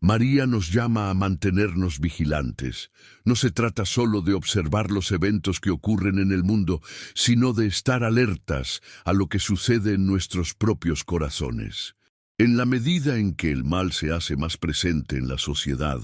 María nos llama a mantenernos vigilantes. No se trata solo de observar los eventos que ocurren en el mundo, sino de estar alertas a lo que sucede en nuestros propios corazones. En la medida en que el mal se hace más presente en la sociedad,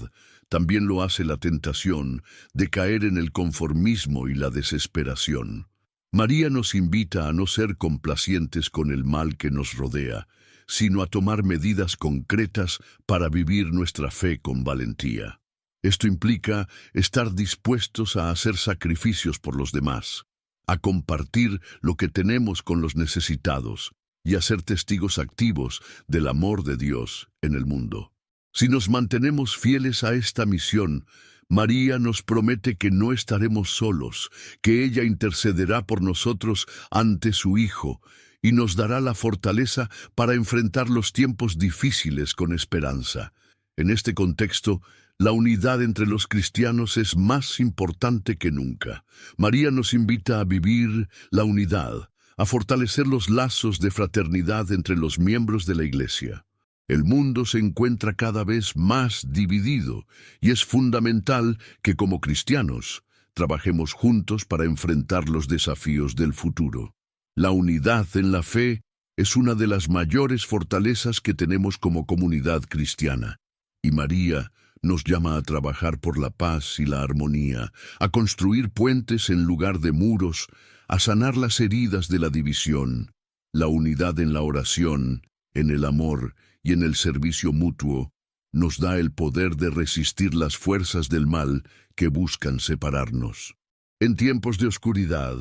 también lo hace la tentación de caer en el conformismo y la desesperación. María nos invita a no ser complacientes con el mal que nos rodea, sino a tomar medidas concretas para vivir nuestra fe con valentía. Esto implica estar dispuestos a hacer sacrificios por los demás, a compartir lo que tenemos con los necesitados, y a ser testigos activos del amor de Dios en el mundo. Si nos mantenemos fieles a esta misión, María nos promete que no estaremos solos, que ella intercederá por nosotros ante su Hijo y nos dará la fortaleza para enfrentar los tiempos difíciles con esperanza. En este contexto, La unidad entre los cristianos es más importante que nunca. María nos invita a vivir la unidad, a fortalecer los lazos de fraternidad entre los miembros de la Iglesia. El mundo se encuentra cada vez más dividido y es fundamental que como cristianos trabajemos juntos para enfrentar los desafíos del futuro. La unidad en la fe es una de las mayores fortalezas que tenemos como comunidad cristiana. Y María nos llama a trabajar por la paz y la armonía, a construir puentes en lugar de muros, a sanar las heridas de la división. La unidad en la oración, en el amor y en el servicio mutuo nos da el poder de resistir las fuerzas del mal que buscan separarnos. En tiempos de oscuridad,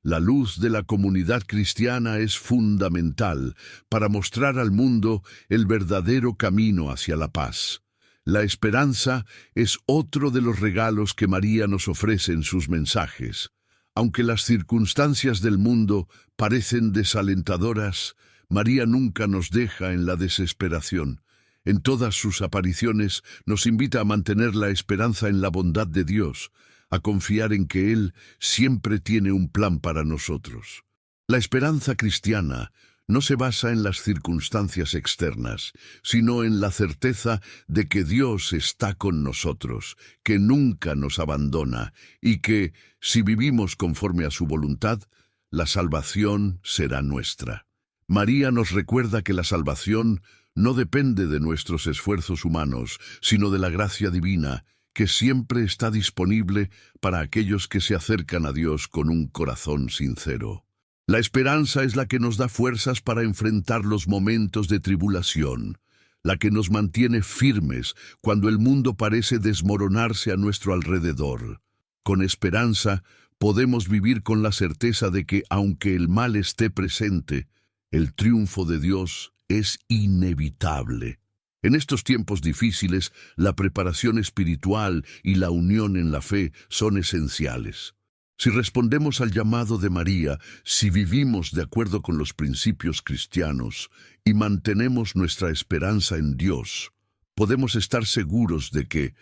la luz de la comunidad cristiana es fundamental para mostrar al mundo el verdadero camino hacia la paz. La esperanza es otro de los regalos que María nos ofrece en sus mensajes. Aunque las circunstancias del mundo parecen desalentadoras, María nunca nos deja en la desesperación. En todas sus apariciones nos invita a mantener la esperanza en la bondad de Dios, a confiar en que Él siempre tiene un plan para nosotros. La esperanza cristiana no se basa en las circunstancias externas, sino en la certeza de que Dios está con nosotros, que nunca nos abandona y que, si vivimos conforme a su voluntad, la salvación será nuestra. María nos recuerda que la salvación no depende de nuestros esfuerzos humanos, sino de la gracia divina, que siempre está disponible para aquellos que se acercan a Dios con un corazón sincero. La esperanza es la que nos da fuerzas para enfrentar los momentos de tribulación, la que nos mantiene firmes cuando el mundo parece desmoronarse a nuestro alrededor. Con esperanza podemos vivir con la certeza de que, aunque el mal esté presente, el triunfo de Dios es inevitable. En estos tiempos difíciles, la preparación espiritual y la unión en la fe son esenciales. Si respondemos al llamado de María, si vivimos de acuerdo con los principios cristianos y mantenemos nuestra esperanza en Dios, podemos estar seguros de que,